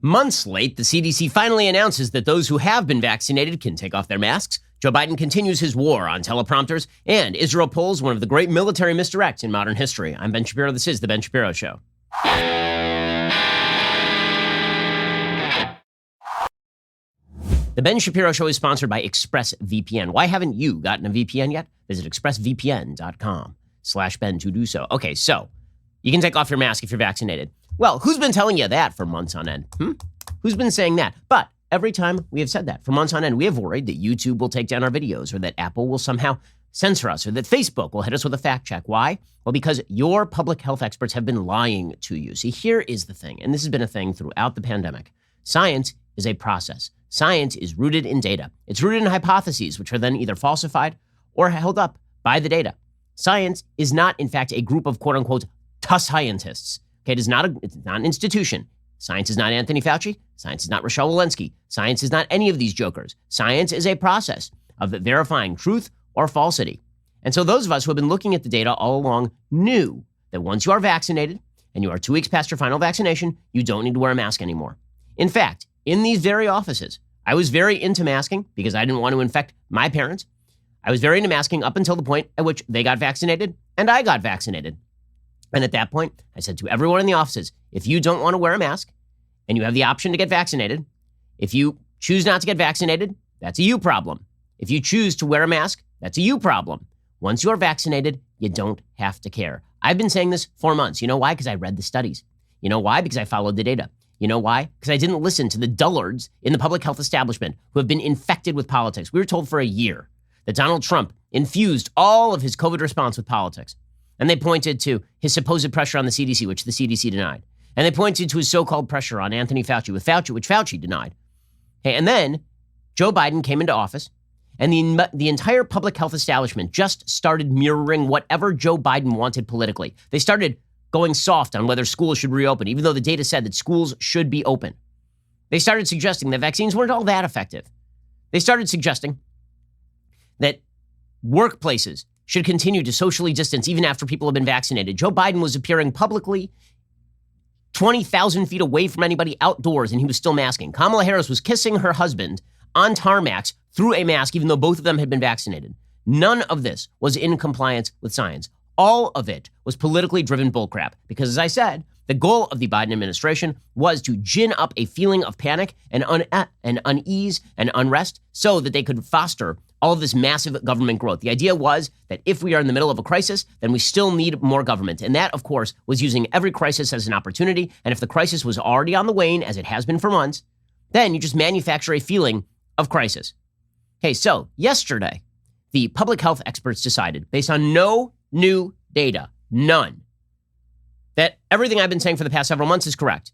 Months late, the CDC finally announces that those who have been vaccinated can take off their masks. Joe Biden continues his war on teleprompters, and Israel pulls one of the great military misdirects in modern history. I'm Ben Shapiro. This is The Ben Shapiro Show. The Ben Shapiro Show is sponsored by ExpressVPN. Why haven't you gotten a VPN yet? Visit expressvpn.com/Ben to do so. Okay, so you can take off your mask if you're vaccinated. Well, who's been telling you that for months on end? Who's been saying that? But every time we have said that for months on end, we have worried that YouTube will take down our videos or that Apple will somehow censor us or that Facebook will hit us with a fact check. Why? Well, because your public health experts have been lying to you. See, here is the thing, and this has been a thing throughout the pandemic. Science is a process. Science is rooted in data. It's rooted in hypotheses, which are then either falsified or held up by the data. Science is not, in fact, a group of quote-unquote scientists. Okay, it's not an institution. Science is not Anthony Fauci. Science is not Rochelle Walensky. Science is not any of these jokers. Science is a process of verifying truth or falsity. And so those of us who have been looking at the data all along knew that once you are vaccinated and you are 2 weeks past your final vaccination, you don't need to wear a mask anymore. In fact, in these very offices, I was very into masking because I didn't want to infect my parents. I was very into masking up until the point at which they got vaccinated and I got vaccinated. And at that point, I said to everyone in the offices, if you don't want to wear a mask and you have the option to get vaccinated, if you choose not to get vaccinated, that's a you problem. If you choose to wear a mask, that's a you problem. Once you're vaccinated, you don't have to care. I've been saying this for months. You know why? Because I read the studies. You know why? Because I followed the data. You know why? Because I didn't listen to the dullards in the public health establishment who have been infected with politics. We were told for a year that Donald Trump infused all of his COVID response with politics. And they pointed to his supposed pressure on the CDC, which the CDC denied. And they pointed to his so-called pressure on Anthony Fauci, which Fauci denied. Okay, and then Joe Biden came into office, and the entire public health establishment just started mirroring whatever Joe Biden wanted politically. They started going soft on whether schools should reopen, even though the data said that schools should be open. They started suggesting that vaccines weren't all that effective. They started suggesting that workplaces should continue to socially distance even after people have been vaccinated. Joe Biden was appearing publicly 20,000 feet away from anybody outdoors, and he was still masking. Kamala Harris was kissing her husband on tarmacs through a mask, even though both of them had been vaccinated. None of this was in compliance with science. All of it was politically driven bullcrap, because as I said, the goal of the Biden administration was to gin up a feeling of panic and unease and unrest so that they could foster all of this massive government growth. The idea was that if we are in the middle of a crisis, then we still need more government. And that, of course, was using every crisis as an opportunity. And if the crisis was already on the wane, as it has been for months, then you just manufacture a feeling of crisis. Okay, so yesterday, the public health experts decided, based on no new data, none, that everything I've been saying for the past several months is correct.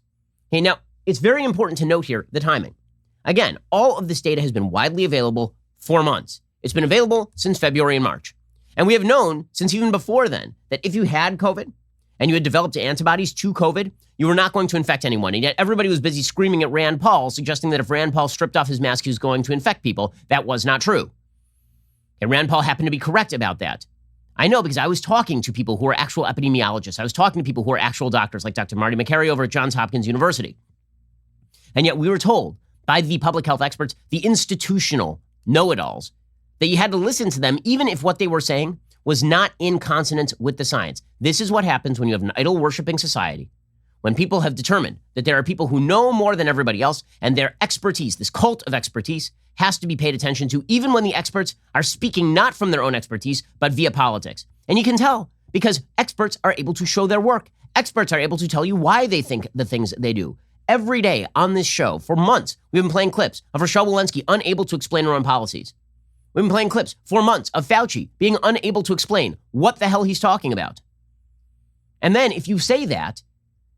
Okay, now, it's very important to note here the timing. Again, all of this data has been widely available for months. It's been available since February and March. And we have known since even before then that if you had COVID and you had developed antibodies to COVID, you were not going to infect anyone. And yet everybody was busy screaming at Rand Paul, suggesting that if Rand Paul stripped off his mask, he was going to infect people. That was not true. And Rand Paul happened to be correct about that. I know because I was talking to people who are actual epidemiologists. I was talking to people who are actual doctors, like Dr. Marty Makary over at Johns Hopkins University. And yet we were told by the public health experts, the institutional know-it-alls, that you had to listen to them even if what they were saying was not in consonance with the science. This is what happens when you have an idol-worshiping society, when people have determined that there are people who know more than everybody else, and their expertise, this cult of expertise, has to be paid attention to, even when the experts are speaking not from their own expertise, but via politics. And you can tell, because experts are able to show their work. Experts are able to tell you why they think the things they do. Every day on this show, for months, we've been playing clips of Rochelle Walensky unable to explain her own policies. We've been playing clips for months of Fauci being unable to explain what the hell he's talking about. And then if you say that,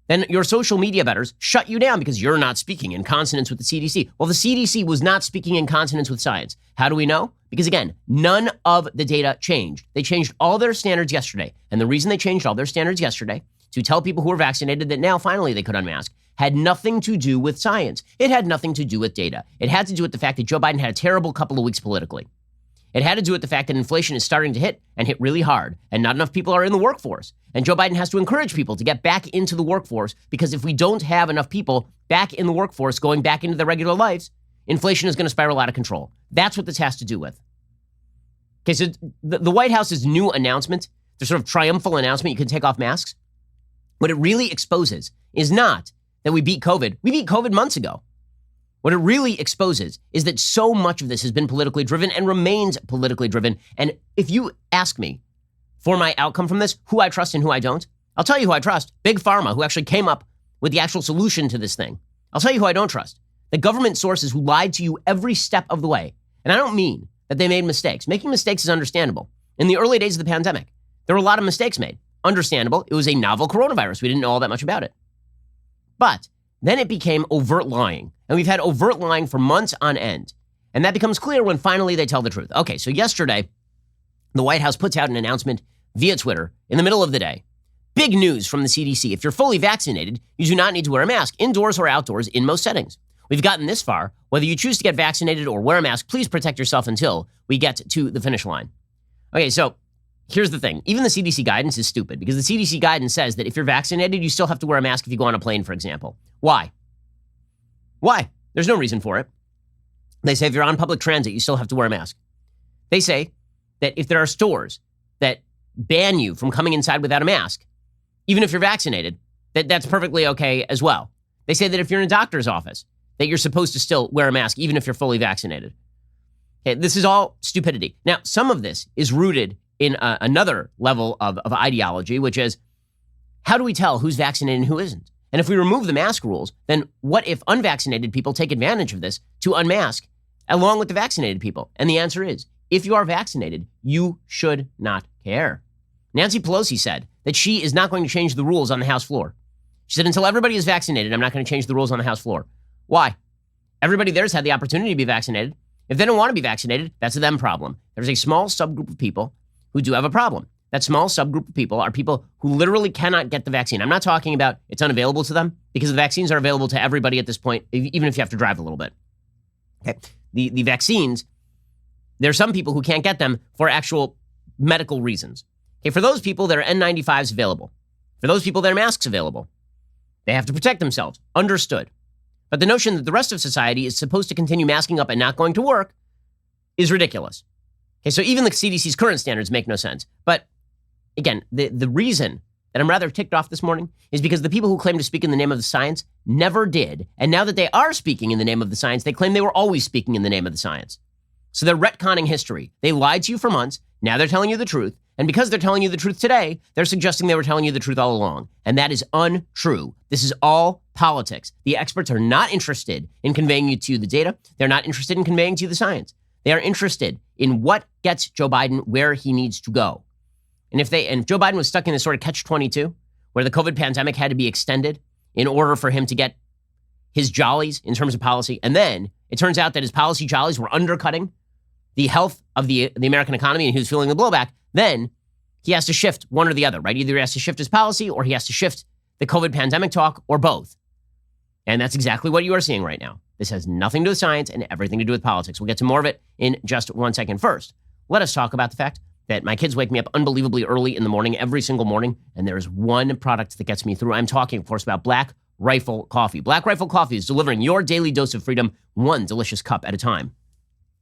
then your social media betters shut you down because you're not speaking in consonance with the CDC. Well, the CDC was not speaking in consonance with science. How do we know? Because again, none of the data changed. They changed all their standards yesterday. And the reason they changed all their standards yesterday to tell people who were vaccinated that now finally they could unmask had nothing to do with science. It had nothing to do with data. It had to do with the fact that Joe Biden had a terrible couple of weeks politically. It had to do with the fact that inflation is starting to hit and hit really hard, and not enough people are in the workforce. And Joe Biden has to encourage people to get back into the workforce, because if we don't have enough people back in the workforce going back into their regular lives, inflation is going to spiral out of control. That's what this has to do with. Okay, so the White House's new announcement, their sort of triumphal announcement, you can take off masks, what it really exposes is not that we beat COVID. We beat COVID months ago. What it really exposes is that so much of this has been politically driven and remains politically driven. And if you ask me for my outcome from this, who I trust and who I don't, I'll tell you who I trust. Big Pharma, who actually came up with the actual solution to this thing. I'll tell you who I don't trust. The government sources who lied to you every step of the way. And I don't mean that they made mistakes. Making mistakes is understandable. In the early days of the pandemic, there were a lot of mistakes made. Understandable. It was a novel coronavirus. We didn't know all that much about it. But then it became overt lying. And we've had overt lying for months on end. And that becomes clear when finally they tell the truth. Okay, so yesterday, the White House puts out an announcement via Twitter in the middle of the day. Big news from the CDC. If you're fully vaccinated, you do not need to wear a mask indoors or outdoors in most settings. We've gotten this far. Whether you choose to get vaccinated or wear a mask, please protect yourself until we get to the finish line. Okay, so here's the thing. Even the CDC guidance is stupid, because the CDC guidance says that if you're vaccinated, you still have to wear a mask if you go on a plane, for example. Why? Why? There's no reason for it. They say if you're on public transit, you still have to wear a mask. They say that if there are stores that ban you from coming inside without a mask, even if you're vaccinated, that's perfectly okay as well. They say that if you're in a doctor's office, that you're supposed to still wear a mask even if you're fully vaccinated. Okay, this is all stupidity. Now, some of this is rooted in another level of ideology, which is, how do we tell who's vaccinated and who isn't? And if we remove the mask rules, then what if unvaccinated people take advantage of this to unmask along with the vaccinated people? And the answer is, if you are vaccinated, you should not care. Nancy Pelosi said that she is not going to change the rules on the House floor. She said, until everybody is vaccinated, I'm not going to change the rules on the House floor. Why? Everybody there's had the opportunity to be vaccinated. If they don't want to be vaccinated, that's a them problem. There's a small subgroup of people who do have a problem. That small subgroup of people are people who literally cannot get the vaccine. I'm not talking about it's unavailable to them, because the vaccines are available to everybody at this point, even if you have to drive a little bit. Okay. The vaccines, there are some people who can't get them for actual medical reasons. Okay. For those people, there are N95s available. For those people, there are masks available. They have to protect themselves. Understood. But the notion that the rest of society is supposed to continue masking up and not going to work is ridiculous. Okay, so even the CDC's current standards make no sense. But again, the reason that I'm rather ticked off this morning is because the people who claim to speak in the name of the science never did. And now that they are speaking in the name of the science, they claim they were always speaking in the name of the science. So they're retconning history. They lied to you for months. Now they're telling you the truth. And because they're telling you the truth today, they're suggesting they were telling you the truth all along. And that is untrue. This is all politics. The experts are not interested in conveying you to the data. They're not interested in conveying to you the science. They are interested in what gets Joe Biden where he needs to go. And if Joe Biden was stuck in this sort of catch-22, where the COVID pandemic had to be extended in order for him to get his jollies in terms of policy, and then it turns out that his policy jollies were undercutting the health of the American economy, and he was feeling the blowback, then he has to shift one or the other, right? Either he has to shift his policy, or he has to shift the COVID pandemic talk, or both. And that's exactly what you are seeing right now. This has nothing to do with science and everything to do with politics. We'll get to more of it in just 1 second. First, let us talk about the fact that my kids wake me up unbelievably early in the morning, every single morning, and there is one product that gets me through. I'm talking, of course, about Black Rifle Coffee. Black Rifle Coffee is delivering your daily dose of freedom, one delicious cup at a time.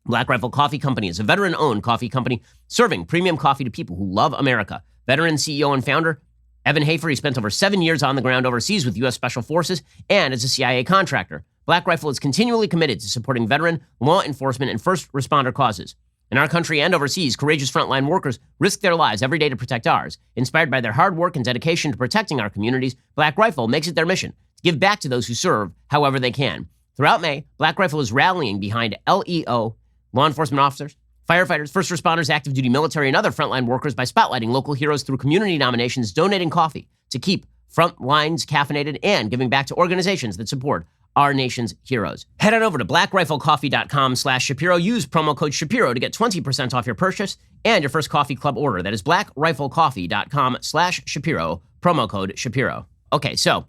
Black Rifle Coffee Company is a veteran-owned coffee company serving premium coffee to people who love America. Veteran CEO and founder Evan Hafer, he spent over 7 years on the ground overseas with U.S. Special Forces and as a CIA contractor. Black Rifle is continually committed to supporting veteran, law enforcement, and first responder causes. In our country and overseas, courageous frontline workers risk their lives every day to protect ours. Inspired by their hard work and dedication to protecting our communities, Black Rifle makes it their mission to give back to those who serve however they can. Throughout May, Black Rifle is rallying behind LEO, law enforcement officers, firefighters, first responders, active duty military, and other frontline workers by spotlighting local heroes through community nominations, donating coffee to keep front lines caffeinated, and giving back to organizations that support our nation's heroes. Head on over to blackriflecoffee.com/Shapiro. Use promo code Shapiro to get 20% off your purchase and your first coffee club order. That is blackriflecoffee.com/Shapiro, promo code Shapiro. Okay, so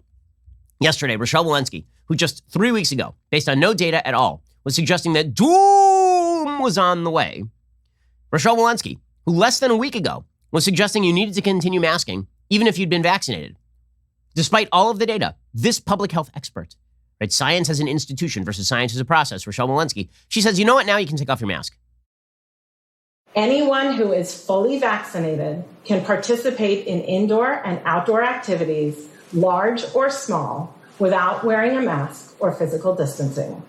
yesterday, Rochelle Walensky, who just 3 weeks ago, based on no data at all, was suggesting that doom was on the way, Rochelle Walensky, who less than a week ago was suggesting you needed to continue masking even if you'd been vaccinated. Despite all of the data, this public health expert, right, science as an institution versus science as a process, Rochelle Walensky, she says, you know what, now you can take off your mask. Anyone who is fully vaccinated can participate in indoor and outdoor activities, large or small, without wearing a mask or physical distancing.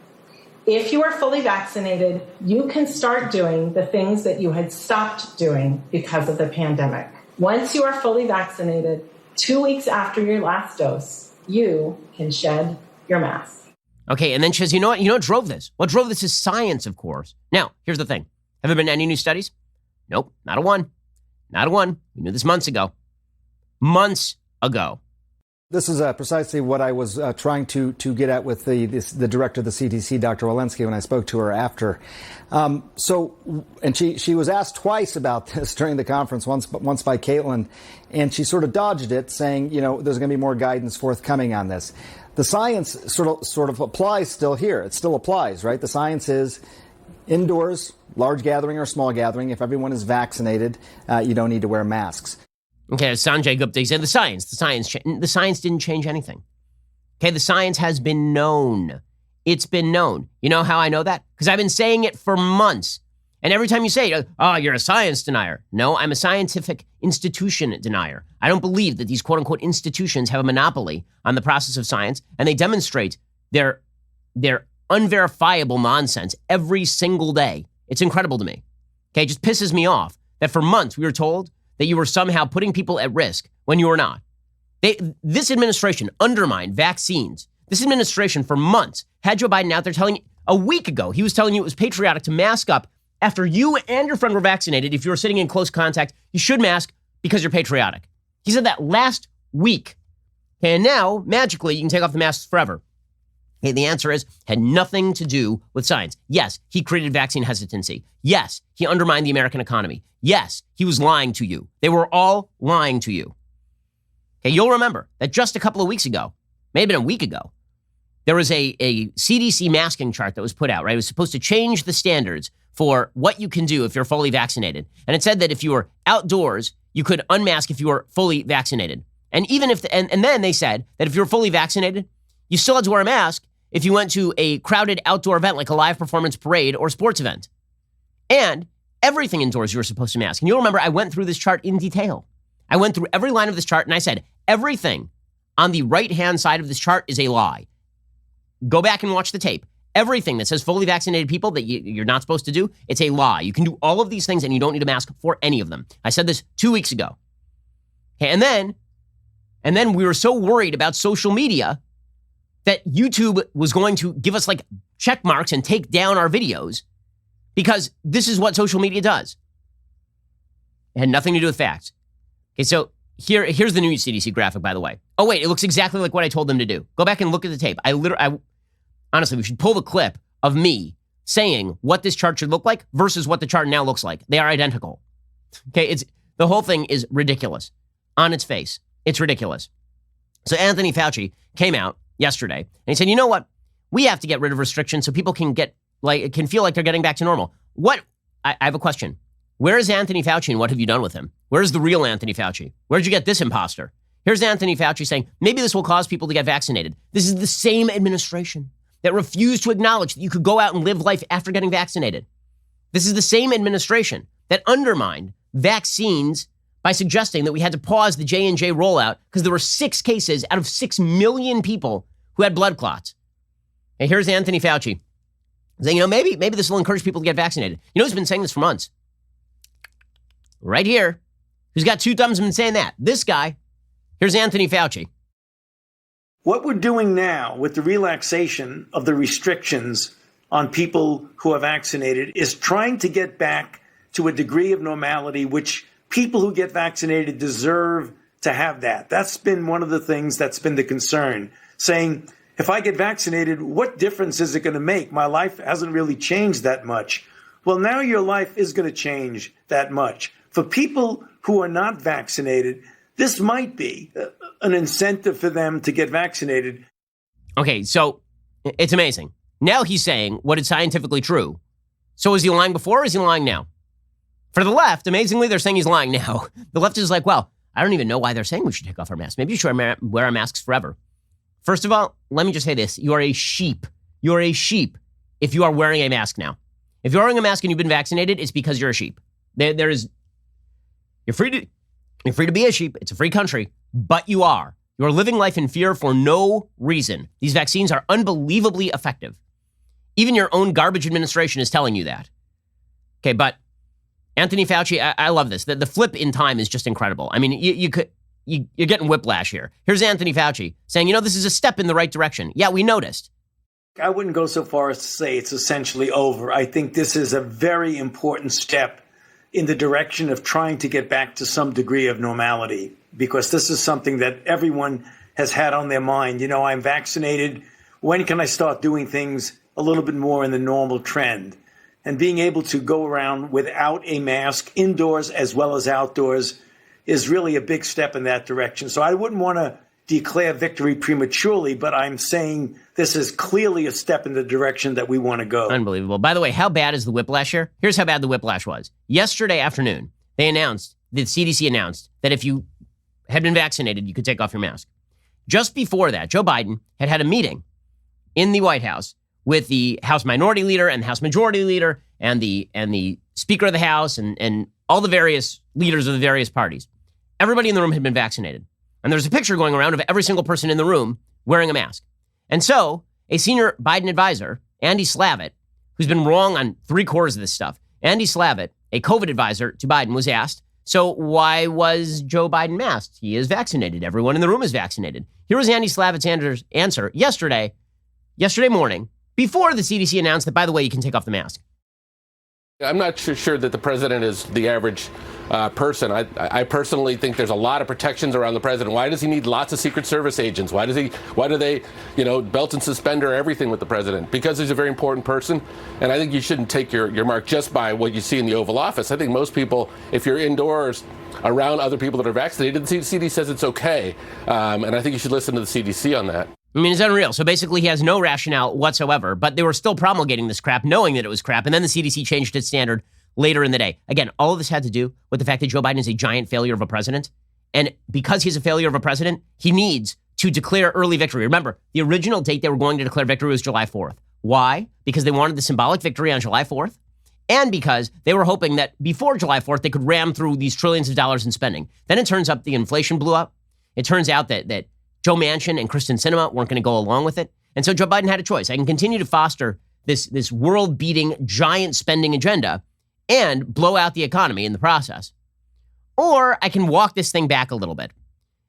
If you are fully vaccinated, you can start doing the things that you had stopped doing because of the pandemic. Once you are fully vaccinated, 2 weeks after your last dose, you can shed your mask. Okay, and then she says, you know what? You know what drove this? What drove this is science, of course. Now, here's the thing. Have there been any new studies? Nope, not a one. Not a one. We knew this months ago. Months ago. This is precisely what I was trying to get at with the director of the CDC, Dr. Walensky, when I spoke to her after. And she was asked twice about this during the conference, once by Caitlin, and she sort of dodged it, saying, you know, there's going to be more guidance forthcoming on this. The science sort of applies still here. It still applies, right? The science is indoors, large gathering or small gathering. If everyone is vaccinated, you don't need to wear masks. Okay, Sanjay Gupta said the science didn't change anything. Okay, the science has been known. It's been known. You know how I know that? Because I've been saying it for months. And every time you say, oh, you're a science denier. No, I'm a scientific institution denier. I don't believe that these quote unquote institutions have a monopoly on the process of science, and they demonstrate their unverifiable nonsense every single day. It's incredible to me. Okay, it just pisses me off that for months we were told that you were somehow putting people at risk when you were not. This administration undermined vaccines. This administration for months had Joe Biden out there telling you, a week ago, he was telling you it was patriotic to mask up after you and your friend were vaccinated. If you were sitting in close contact, you should mask because you're patriotic. He said that last week. And now, magically, you can take off the masks forever. Okay, the answer is, had nothing to do with science. Yes, he created vaccine hesitancy. Yes, he undermined the American economy. Yes, he was lying to you. They were all lying to you. Okay, you'll remember that just a couple of weeks ago, maybe a week ago, there was a CDC masking chart that was put out, right? It was supposed to change the standards for what you can do if you're fully vaccinated. And it said that if you were outdoors, you could unmask if you were fully vaccinated. And even if, and then they said that if you were fully vaccinated, you still had to wear a mask if you went to a crowded outdoor event like a live performance parade or sports event. And everything indoors you were supposed to mask. And you'll remember I went through this chart in detail. I went through every line of this chart and I said, everything on the right-hand side of this chart is a lie. Go back and watch the tape. Everything that says fully vaccinated people that you're not supposed to do, it's a lie. You can do all of these things and you don't need a mask for any of them. I said this 2 weeks ago. Okay, and then we were so worried about social media that YouTube was going to give us like check marks and take down our videos because this is what social media does. It had nothing to do with facts. Okay, so here's the new CDC graphic, by the way. Oh, wait, it looks exactly like what I told them to do. Go back and look at the tape. Honestly, we should pull the clip of me saying what this chart should look like versus what the chart now looks like. They are identical. Okay, the whole thing is ridiculous on its face. It's ridiculous. So Anthony Fauci came out yesterday and he said, you know what? We have to get rid of restrictions so people can feel like they're getting back to normal. I have a question. Where is Anthony Fauci and what have you done with him? Where's the real Anthony Fauci? Where'd you get this imposter? Here's Anthony Fauci saying, maybe this will cause people to get vaccinated. This is the same administration that refused to acknowledge that you could go out and live life after getting vaccinated. This is the same administration that undermined vaccines by suggesting that we had to pause the J&J rollout because there were 6 cases out of 6 million people who had blood clots. And here's Anthony Fauci saying, maybe this will encourage people to get vaccinated. You know who's been saying this for months? Right here. Who's got 2 thumbs and been saying that? This guy. Here's Anthony Fauci. What we're doing now with the relaxation of the restrictions on people who are vaccinated is trying to get back to a degree of normality which people who get vaccinated deserve to have that. That's been one of the things that's been the concern, saying, if I get vaccinated, what difference is it going to make? My life hasn't really changed that much. Well, now your life is going to change that much. For people who are not vaccinated, this might be an incentive for them to get vaccinated. Okay, so it's amazing. Now he's saying what is scientifically true. So is he lying before or is he lying now? For the left, amazingly, they're saying he's lying now. The left is like, well, I don't even know why they're saying we should take off our masks. Maybe you should wear our masks forever. First of all, let me just say this. You are a sheep. You're a sheep if you are wearing a mask now. If you're wearing a mask and you've been vaccinated, it's because you're a sheep. You're free to be a sheep. It's a free country, but you are. You're living life in fear for no reason. These vaccines are unbelievably effective. Even your own garbage administration is telling you that. Okay, but Anthony Fauci, I love this. The flip in time is just incredible. I mean, you're getting whiplash here. Here's Anthony Fauci saying, this is a step in the right direction. Yeah, we noticed. I wouldn't go so far as to say it's essentially over. I think this is a very important step in the direction of trying to get back to some degree of normality, because this is something that everyone has had on their mind. I'm vaccinated. When can I start doing things a little bit more in the normal trend? And being able to go around without a mask indoors as well as outdoors is really a big step in that direction. So I wouldn't want to declare victory prematurely, but I'm saying this is clearly a step in the direction that we want to go. Unbelievable. By the way, how bad is the whiplash here? Here's how bad the whiplash was. Yesterday afternoon, the CDC announced that if you had been vaccinated, you could take off your mask. Just before that, Joe Biden had a meeting in the White House with the House Minority Leader and the House Majority Leader and the Speaker of the House and all the various leaders of the various parties. Everybody in the room had been vaccinated. And there's a picture going around of every single person in the room wearing a mask. And so a senior Biden advisor, Andy Slavitt, who's been wrong on 3/4 of this stuff, Andy Slavitt, a COVID advisor to Biden, was asked, so why was Joe Biden masked? He is vaccinated. Everyone in the room is vaccinated. Here was Andy Slavitt's answer yesterday morning, before the CDC announced that, by the way, you can take off the mask. I'm not sure that the president is the average person. I personally think there's a lot of protections around the president. Why does he need lots of Secret Service agents? Why do they, belt and suspender everything with the president? Because he's a very important person. And I think you shouldn't take your mark just by what you see in the Oval Office. I think most people, if you're indoors around other people that are vaccinated, the CDC says it's okay. And I think you should listen to the CDC on that. I mean, it's unreal. So basically, he has no rationale whatsoever, but they were still promulgating this crap, knowing that it was crap. And then the CDC changed its standard later in the day. Again, all of this had to do with the fact that Joe Biden is a giant failure of a president. And because he's a failure of a president, he needs to declare early victory. Remember, the original date they were going to declare victory was July 4th. Why? Because they wanted the symbolic victory on July 4th. And because they were hoping that before July 4th, they could ram through these trillions of dollars in spending. Then it turns out the inflation blew up. It turns out that Joe Manchin and Kristen Sinema weren't going to go along with it. And so Joe Biden had a choice. I can continue to foster this world-beating giant spending agenda and blow out the economy in the process. Or I can walk this thing back a little bit.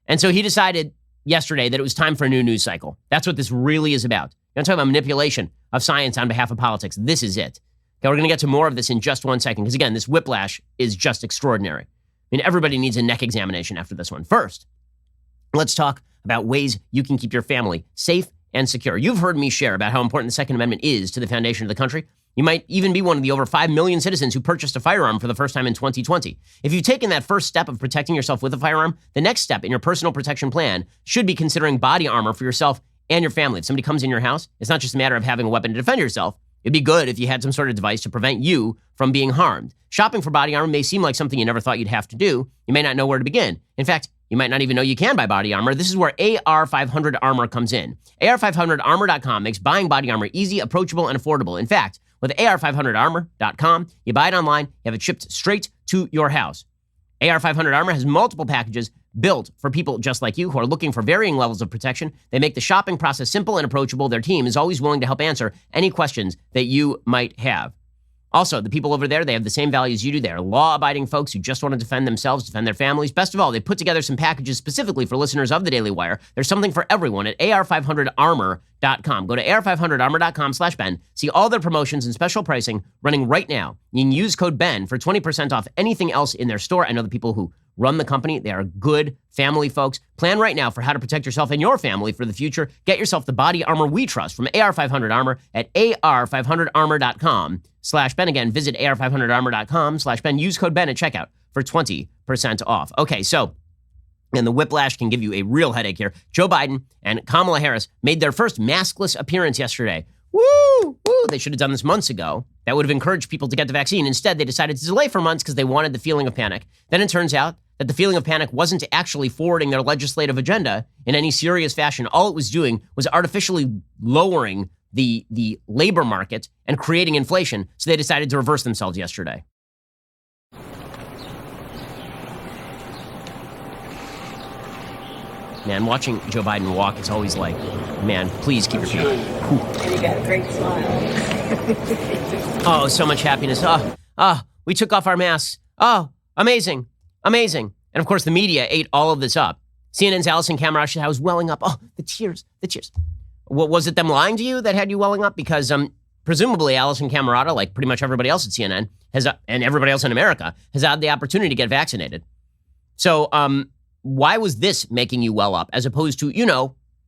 And so he decided yesterday that it was time for a new news cycle. That's what this really is about. I'm talking about manipulation of science on behalf of politics. This is it. Okay, we're going to get to more of this in just one second, because again, this whiplash is just extraordinary. I mean, everybody needs a neck examination after this one. First, let's talk about ways you can keep your family safe and secure. You've heard me share about how important the Second Amendment is to the foundation of the country. You might even be one of the over 5 million citizens who purchased a firearm for the first time in 2020. If you've taken that first step of protecting yourself with a firearm, the next step in your personal protection plan should be considering body armor for yourself and your family. If somebody comes in your house, it's not just a matter of having a weapon to defend yourself. It'd be good if you had some sort of device to prevent you from being harmed. Shopping for body armor may seem like something you never thought you'd have to do. You may not know where to begin. In fact, you might not even know you can buy body armor. This is where AR500 Armor comes in. AR500Armor.com makes buying body armor easy, approachable, and affordable. In fact, with AR500Armor.com, you buy it online, you have it shipped straight to your house. AR500 Armor has multiple packages built for people just like you who are looking for varying levels of protection. They make the shopping process simple and approachable. Their team is always willing to help answer any questions that you might have. Also, the people over there, they have the same values you do. They are law-abiding folks who just want to defend themselves, defend their families. Best of all, they put together some packages specifically for listeners of the Daily Wire. There's something for everyone at AR500Armor.com. Go to AR500Armor.com/Ben. See all their promotions and special pricing running right now. You can use code Ben for 20% off anything else in their store. I know the people who run the company. They are good family folks. Plan right now for how to protect yourself and your family for the future. Get yourself the body armor we trust from AR500 Armor at AR500Armor.com/Ben. Again, visit AR500Armor.com/Ben. Use code Ben at checkout for 20% off. Okay, so, and the whiplash can give you a real headache here. Joe Biden and Kamala Harris made their first maskless appearance yesterday. Woo! they should have done this months ago. That would have encouraged people to get the vaccine. Instead, they decided to delay for months because they wanted the feeling of panic. Then it turns out that the feeling of panic wasn't actually forwarding their legislative agenda in any serious fashion. All it was doing was artificially lowering the labor market and creating inflation. So they decided to reverse themselves yesterday. Man, watching Joe Biden walk is always like, man, please keep your feet. And you got a great smile. Oh, so much happiness. We took off our masks. Oh, amazing. Amazing. And of course, the media ate all of this up. CNN's Allison Camerata was welling up. Oh, the tears. What was it them lying to you that had you welling up? Because presumably Allison Camerata, like pretty much everybody else at CNN, and everybody else in America, has had the opportunity to get vaccinated. So why was this making you well up as opposed to,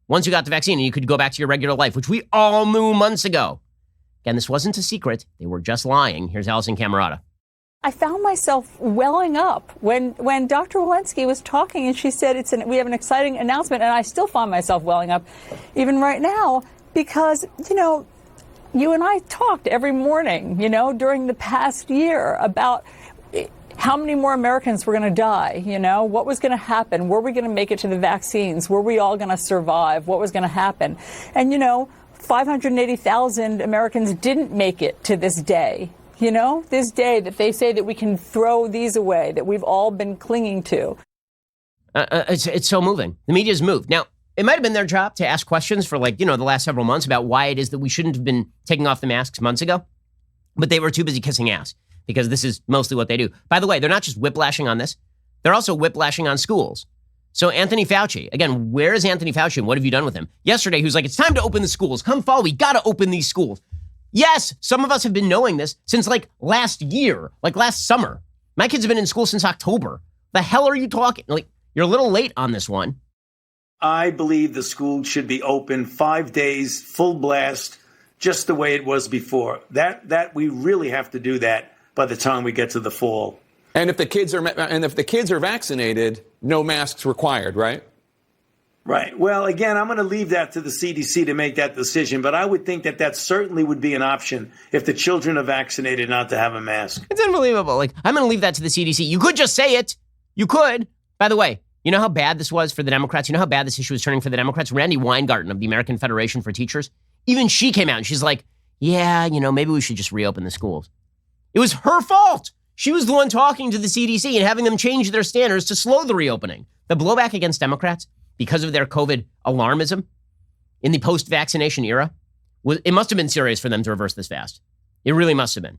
once you got the vaccine and you could go back to your regular life, which we all knew months ago? Again, this wasn't a secret. They were just lying. Here's Allison Camerata. I found myself welling up when Dr. Walensky was talking and she said we have an exciting announcement, and I still find myself welling up even right now because, you and I talked every morning, during the past year about how many more Americans were going to die, what was going to happen, were we going to make it to the vaccines, were we all going to survive, what was going to happen. And, 580,000 Americans didn't make it to this day. This day that they say that we can throw these away, that we've all been clinging to. It's so moving. The media's moved. Now, it might have been their job to ask questions for the last several months about why it is that we shouldn't have been taking off the masks months ago. But they were too busy kissing ass because this is mostly what they do. By the way, they're not just whiplashing on this. They're also whiplashing on schools. So Anthony Fauci, again, where is Anthony Fauci and what have you done with him? Yesterday, he was like, it's time to open the schools. Come fall, we got to open these schools. Yes, some of us have been knowing this since last year, last summer. My kids have been in school since October. The hell are you talking? You're a little late on this one. I believe the school should be open 5 days, full blast, just the way it was before. That we really have to do that by the time we get to the fall. And if the kids are vaccinated, no masks required, right? Right. Well, again, I'm going to leave that to the CDC to make that decision, but I would think that certainly would be an option if the children are vaccinated not to have a mask. It's unbelievable. I'm going to leave that to the CDC. You could just say it. You could. By the way, you know how bad this was for the Democrats? You know how bad this issue was turning for the Democrats? Randy Weingarten of the American Federation for Teachers, even she came out and she's like, yeah, maybe we should just reopen the schools. It was her fault. She was the one talking to the CDC and having them change their standards to slow the reopening. The blowback against Democrats because of their COVID alarmism in the post-vaccination era, it must have been serious for them to reverse this fast. It really must have been.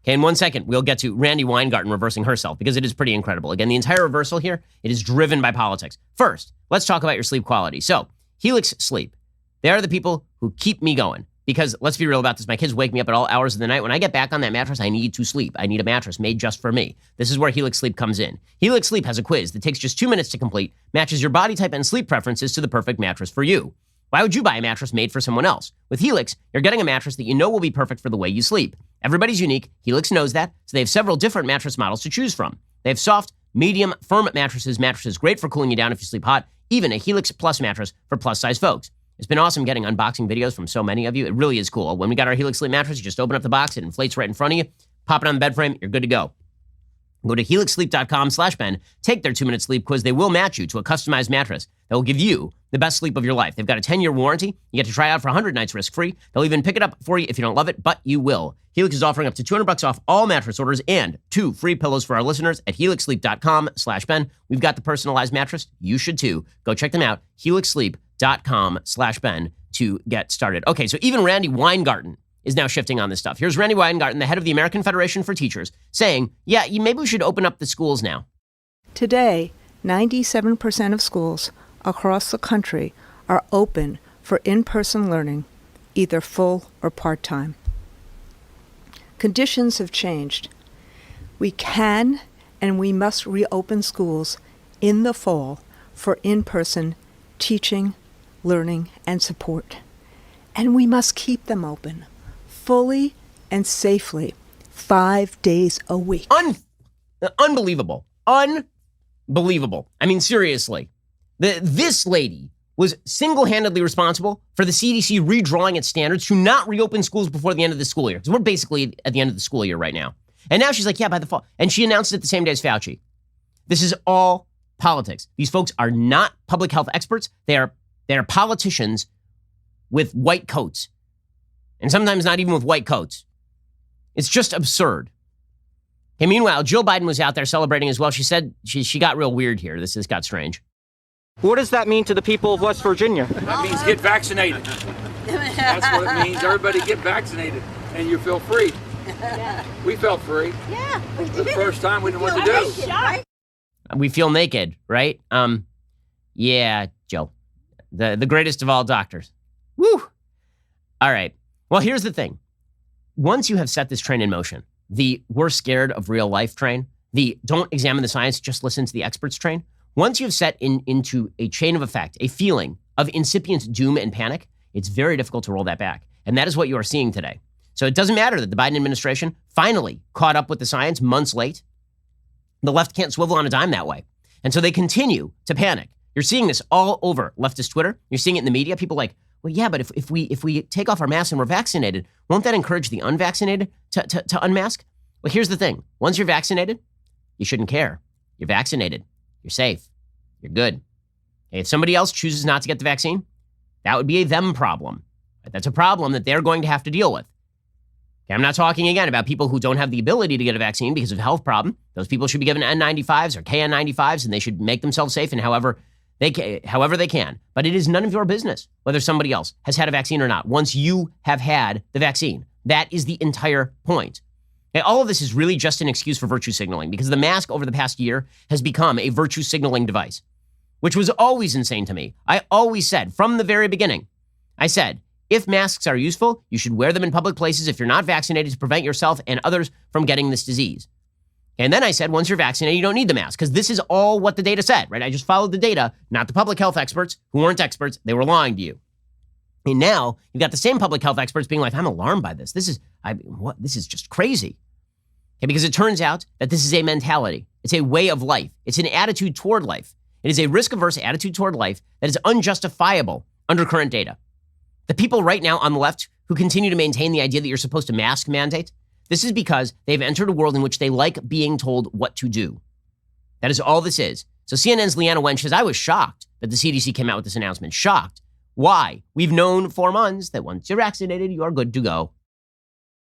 Okay, in 1 second, we'll get to Randy Weingarten reversing herself because it is pretty incredible. Again, the entire reversal here, it is driven by politics. First, let's talk about your sleep quality. So, Helix Sleep, they are the people who keep me going. Because let's be real about this. My kids wake me up at all hours of the night. When I get back on that mattress, I need to sleep. I need a mattress made just for me. This is where Helix Sleep comes in. Helix Sleep has a quiz that takes just 2 minutes to complete, matches your body type and sleep preferences to the perfect mattress for you. Why would you buy a mattress made for someone else? With Helix, you're getting a mattress that you know will be perfect for the way you sleep. Everybody's unique. Helix knows that, so they have several different mattress models to choose from. They have soft, medium, firm mattresses great for cooling you down if you sleep hot, even a Helix Plus mattress for plus-size folks. It's been awesome getting unboxing videos from so many of you. It really is cool. When we got our Helix Sleep mattress, you just open up the box, it inflates right in front of you, pop it on the bed frame, you're good to go. Go to helixsleep.com/Ben, take their 2-minute sleep quiz. They will match you to a customized mattress that will give you the best sleep of your life. They've got a 10-year warranty. You get to try out for 100 nights risk-free. They'll even pick it up for you if you don't love it, but you will. Helix is offering up to $200 off all mattress orders and 2 free pillows for our listeners at helixsleep.com/Ben. We've got the personalized mattress. You should too. Go check them out. helixsleep.com/Ben to get started. Okay, so even Randy Weingarten is now shifting on this stuff. Here's Randy Weingarten, the head of the American Federation for Teachers, saying, yeah, maybe we should open up the schools now. Today, 97% of schools across the country are open for in-person learning, either full or part-time. Conditions have changed. We can and we must reopen schools in the fall for in-person teaching, learning, and support. And we must keep them open fully and safely 5 days a week. Unbelievable. Unbelievable. I mean, seriously. This lady was single-handedly responsible for the CDC redrawing its standards to not reopen schools before the end of the school year. Because we're basically at the end of the school year right now. And now she's like, yeah, by the fall. And she announced it the same day as Fauci. This is all politics. These folks are not public health experts. They are politicians with white coats. And sometimes not even with white coats. It's just absurd. Okay, meanwhile, Jill Biden was out there celebrating as well. She said she got real weird here. This got strange. What does that mean to the people of West Virginia? That means get vaccinated. That's what it means. Everybody get vaccinated and you feel free. Yeah. We felt free. Yeah, we did. For the first time, we didn't know what to do. We feel naked, right? Yeah, Jill. The greatest of all doctors. Woo! All right. Well, here's the thing. Once you have set this train in motion, the we're scared of real life train, the don't examine the science, just listen to the experts train, once you've set into a chain of effect, a feeling of incipient doom and panic, it's very difficult to roll that back. And that is what you are seeing today. So it doesn't matter that the Biden administration finally caught up with the science months late. The left can't swivel on a dime that way. And so they continue to panic. You're seeing this all over leftist Twitter. You're seeing it in the media. People are like, well, yeah, but if we take off our masks and we're vaccinated, won't that encourage the unvaccinated to unmask? Well, here's the thing. Once you're vaccinated, you shouldn't care. You're vaccinated. You're safe. You're good. If somebody else chooses not to get the vaccine, that would be a them problem. That's a problem that they're going to have to deal with. Okay, I'm not talking again about people who don't have the ability to get a vaccine because of a health problem. Those people should be given N95s or KN95s, and they should make themselves safe in however they can. But it is none of your business whether somebody else has had a vaccine or not once you have had the vaccine. That is the entire point. Okay, all of this is really just an excuse for virtue signaling because the mask over the past year has become a virtue signaling device, which was always insane to me. I always said from the very beginning, I said, if masks are useful, you should wear them in public places if you're not vaccinated to prevent yourself and others from getting this disease. And then I said, once you're vaccinated, you don't need the mask because this is all what the data said, right? I just followed the data, not the public health experts who weren't experts. They were lying to you. And now you've got the same public health experts being like, I'm alarmed by this. This is just crazy. Okay, because it turns out that this is a mentality. It's a way of life. It's an attitude toward life. It is a risk-averse attitude toward life that is unjustifiable under current data. The people right now on the left who continue to maintain the idea that you're supposed to mask mandate, this is because they've entered a world in which they like being told what to do. That is all this is. So CNN's Leanna Wen says, I was shocked that the CDC came out with this announcement. Shocked. Why? We've known for months that once you're vaccinated, you are good to go.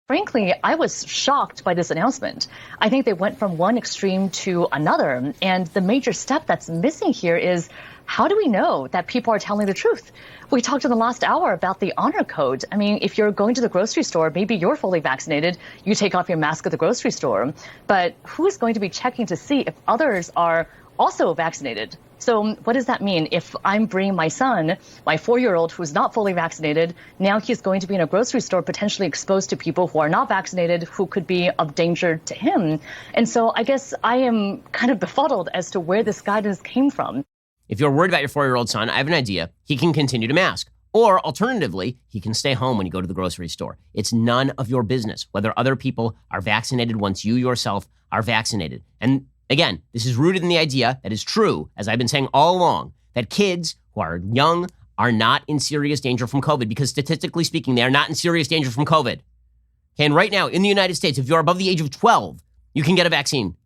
Frankly, I was shocked by this announcement. I think they went from one extreme to another. And the major step that's missing here is, how do we know that people are telling the truth? We talked in the last hour about the honor code. I mean, if you're going to the grocery store, maybe you're fully vaccinated, you take off your mask at the grocery store. But who is going to be checking to see if others are also vaccinated? So what does that mean? If I'm bringing my son, my 4-year-old who's not fully vaccinated, now he's going to be in a grocery store potentially exposed to people who are not vaccinated who could be of danger to him. And so I guess I am kind of befuddled as to where this guidance came from. If you're worried about your 4-year-old son, I have an idea. He can continue to mask. Or alternatively, he can stay home when you go to the grocery store. It's none of your business whether other people are vaccinated once you yourself are vaccinated. And again, this is rooted in the idea that is true, as I've been saying all along, that kids who are young are not in serious danger from COVID because statistically speaking, they are not in serious danger from COVID. Okay, and right now in the United States, if you're above the age of 12, you can get a vaccine.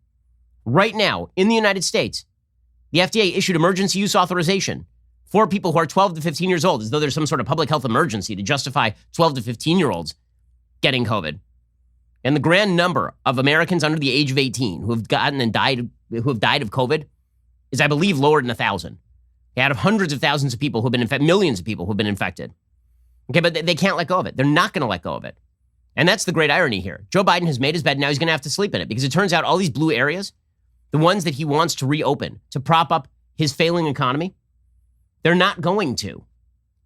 Right now in the United States, the FDA issued emergency use authorization for people who are 12 to 15 years old, as though there's some sort of public health emergency to justify 12 to 15-year-olds getting COVID. And the grand number of Americans under the age of 18 who have died of COVID is, I believe, lower than 1,000. Out of hundreds of thousands of people who have been infected, millions of people who have been infected. Okay, but they can't let go of it. They're not going to let go of it. And that's the great irony here. Joe Biden has made his bed. Now he's going to have to sleep in it because it turns out all these blue areas, the ones that he wants to reopen to prop up his failing economy, they're not going to.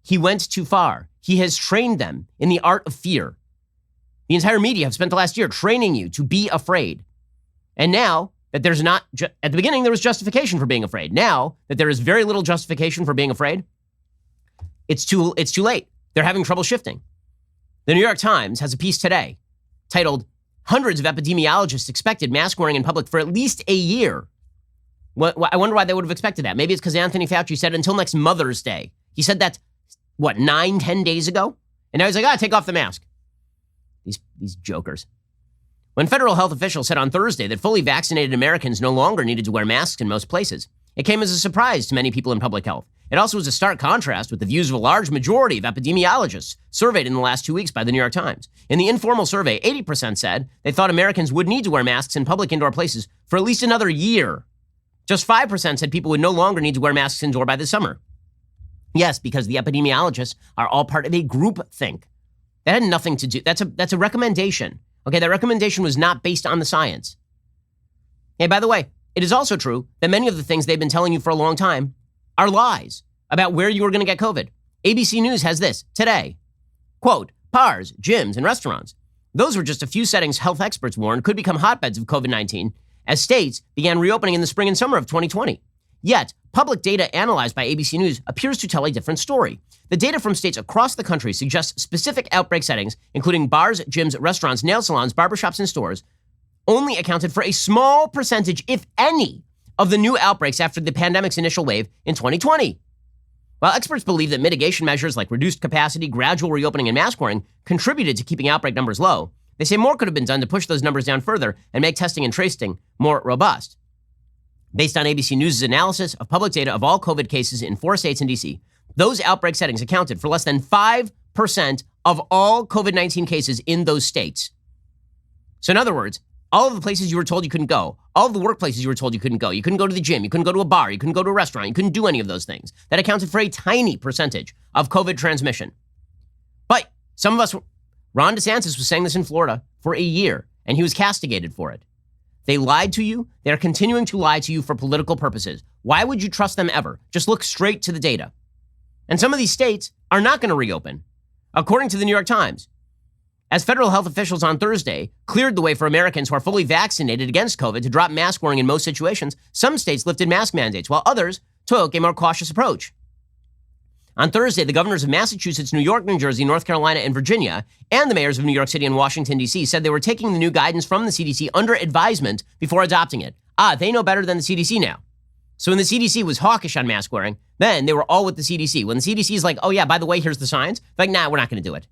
He went too far. He has trained them in the art of fear. The entire media have spent the last year training you to be afraid. And now that there's not, at the beginning, there was justification for being afraid. Now that there is very little justification for being afraid, it's too late. They're having trouble shifting. The New York Times has a piece today titled, Hundreds of epidemiologists expected mask wearing in public for at least a year. I wonder why they would have expected that. Maybe it's because Anthony Fauci said until next Mother's Day. He said that, 9-10 days ago? And now he's like, take off the mask. These jokers. When federal health officials said on Thursday that fully vaccinated Americans no longer needed to wear masks in most places, it came as a surprise to many people in public health. It also was a stark contrast with the views of a large majority of epidemiologists surveyed in the last 2 weeks by the New York Times. In the informal survey, 80% said they thought Americans would need to wear masks in public indoor places for at least another year. Just 5% said people would no longer need to wear masks indoor by the summer. Yes, because the epidemiologists are all part of a group think. That had nothing to do. That's a recommendation. Okay, that recommendation was not based on the science. Hey, by the way, it is also true that many of the things they've been telling you for a long time are lies about where you are going to get COVID. ABC News has this today. Quote, bars, gyms, and restaurants. Those were just a few settings health experts warned could become hotbeds of COVID-19 as states began reopening in the spring and summer of 2020. Yet, public data analyzed by ABC News appears to tell a different story. The data from states across the country suggests specific outbreak settings, including bars, gyms, restaurants, nail salons, barbershops, and stores, only accounted for a small percentage, if any, of the new outbreaks after the pandemic's initial wave in 2020. While experts believe that mitigation measures like reduced capacity, gradual reopening, and mask wearing contributed to keeping outbreak numbers low, they say more could have been done to push those numbers down further and make testing and tracing more robust. Based on ABC News' analysis of public data of all COVID cases in 4 states and D.C., those outbreak settings accounted for less than 5% of all COVID-19 cases in those states. So in other words, all of the places you were told you couldn't go, all of the workplaces you were told you couldn't go to the gym, you couldn't go to a bar, you couldn't go to a restaurant, you couldn't do any of those things. That accounted for a tiny percentage of COVID transmission. But some of us, Ron DeSantis was saying this in Florida for a year, and he was castigated for it. They lied to you. They're continuing to lie to you for political purposes. Why would you trust them ever? Just look straight to the data. And some of these states are not going to reopen, according to the New York Times. As federal health officials on Thursday cleared the way for Americans who are fully vaccinated against COVID to drop mask wearing in most situations, some states lifted mask mandates, while others took a more cautious approach. On Thursday, the governors of Massachusetts, New York, New Jersey, North Carolina, and Virginia, and the mayors of New York City and Washington, D.C., said they were taking the new guidance from the CDC under advisement before adopting it. They know better than the CDC now. So when the CDC was hawkish on mask wearing, then they were all with the CDC. When the CDC is like, oh yeah, by the way, here's the science, they're like, nah, we're not going to do it.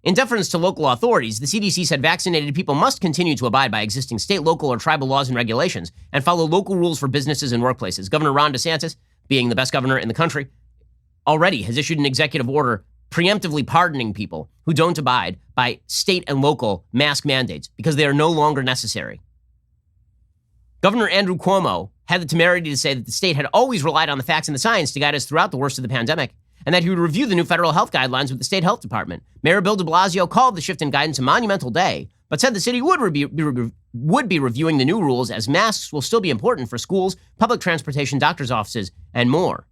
In deference to local authorities, the CDC said vaccinated people must continue to abide by existing state, local, or tribal laws and regulations and follow local rules for businesses and workplaces. Governor Ron DeSantis, being the best governor in the country, already has issued an executive order preemptively pardoning people who don't abide by state and local mask mandates because they are no longer necessary. Governor Andrew Cuomo had the temerity to say that the state had always relied on the facts and the science to guide us throughout the worst of the pandemic, and that he would review the new federal health guidelines with the state health department. Mayor Bill de Blasio called the shift in guidance a monumental day, but said the city would be reviewing the new rules as masks will still be important for schools, public transportation, doctor's offices, and more.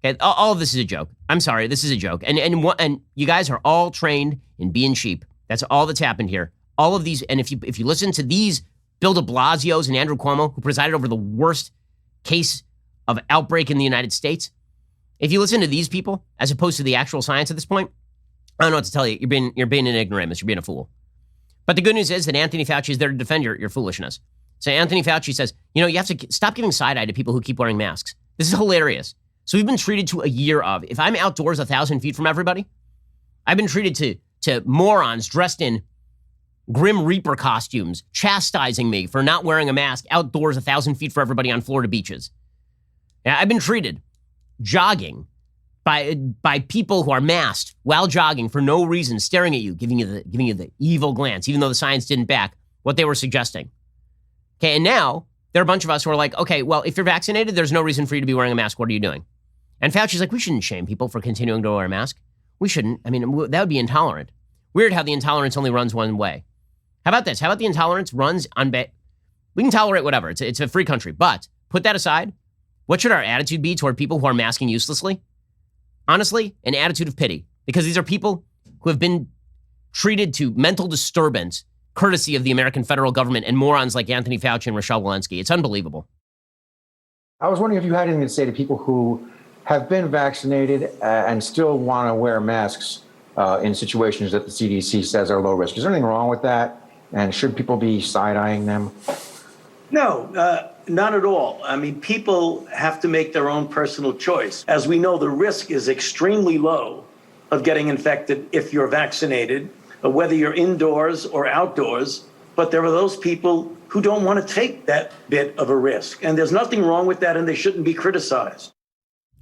Okay, all of this is a joke. I'm sorry, this is a joke. And you guys are all trained in being sheep. That's all that's happened here. All of these, and if you listen to these Bill de Blasios and Andrew Cuomo, who presided over the worst case of outbreak in the United States, if you listen to these people, as opposed to the actual science at this point, I don't know what to tell you. You're being an ignoramus. You're being a fool. But the good news is that Anthony Fauci is there to defend your foolishness. So Anthony Fauci says, you have to stop giving side eye to people who keep wearing masks. This is hilarious. So we've been treated to a year of, if I'm outdoors 1,000 feet from everybody, I've been treated to morons dressed in Grim Reaper costumes, chastising me for not wearing a mask outdoors 1,000 feet for everybody on Florida beaches. Yeah, I've been treated jogging by people who are masked while jogging for no reason, staring at you, giving you the evil glance, even though the science didn't back what they were suggesting. Okay, and now there are a bunch of us who are like, okay, well, if you're vaccinated, there's no reason for you to be wearing a mask. What are you doing? And Fauci's like, we shouldn't shame people for continuing to wear a mask. We shouldn't. I mean, that would be intolerant. Weird how the intolerance only runs one way. How about this? How about the intolerance runs on... We can tolerate whatever. It's a free country. But put that aside, what should our attitude be toward people who are masking uselessly? Honestly, an attitude of pity. Because these are people who have been treated to mental disturbance courtesy of the American federal government and morons like Anthony Fauci and Rochelle Walensky. It's unbelievable. I was wondering if you had anything to say to people who have been vaccinated and still want to wear masks in situations that the CDC says are low risk. Is there anything wrong with that? And should people be side-eyeing them? No. Not at all. I mean, people have to make their own personal choice. As we know, the risk is extremely low of getting infected if you're vaccinated, whether you're indoors or outdoors. But there are those people who don't want to take that bit of a risk. And there's nothing wrong with that, and they shouldn't be criticized.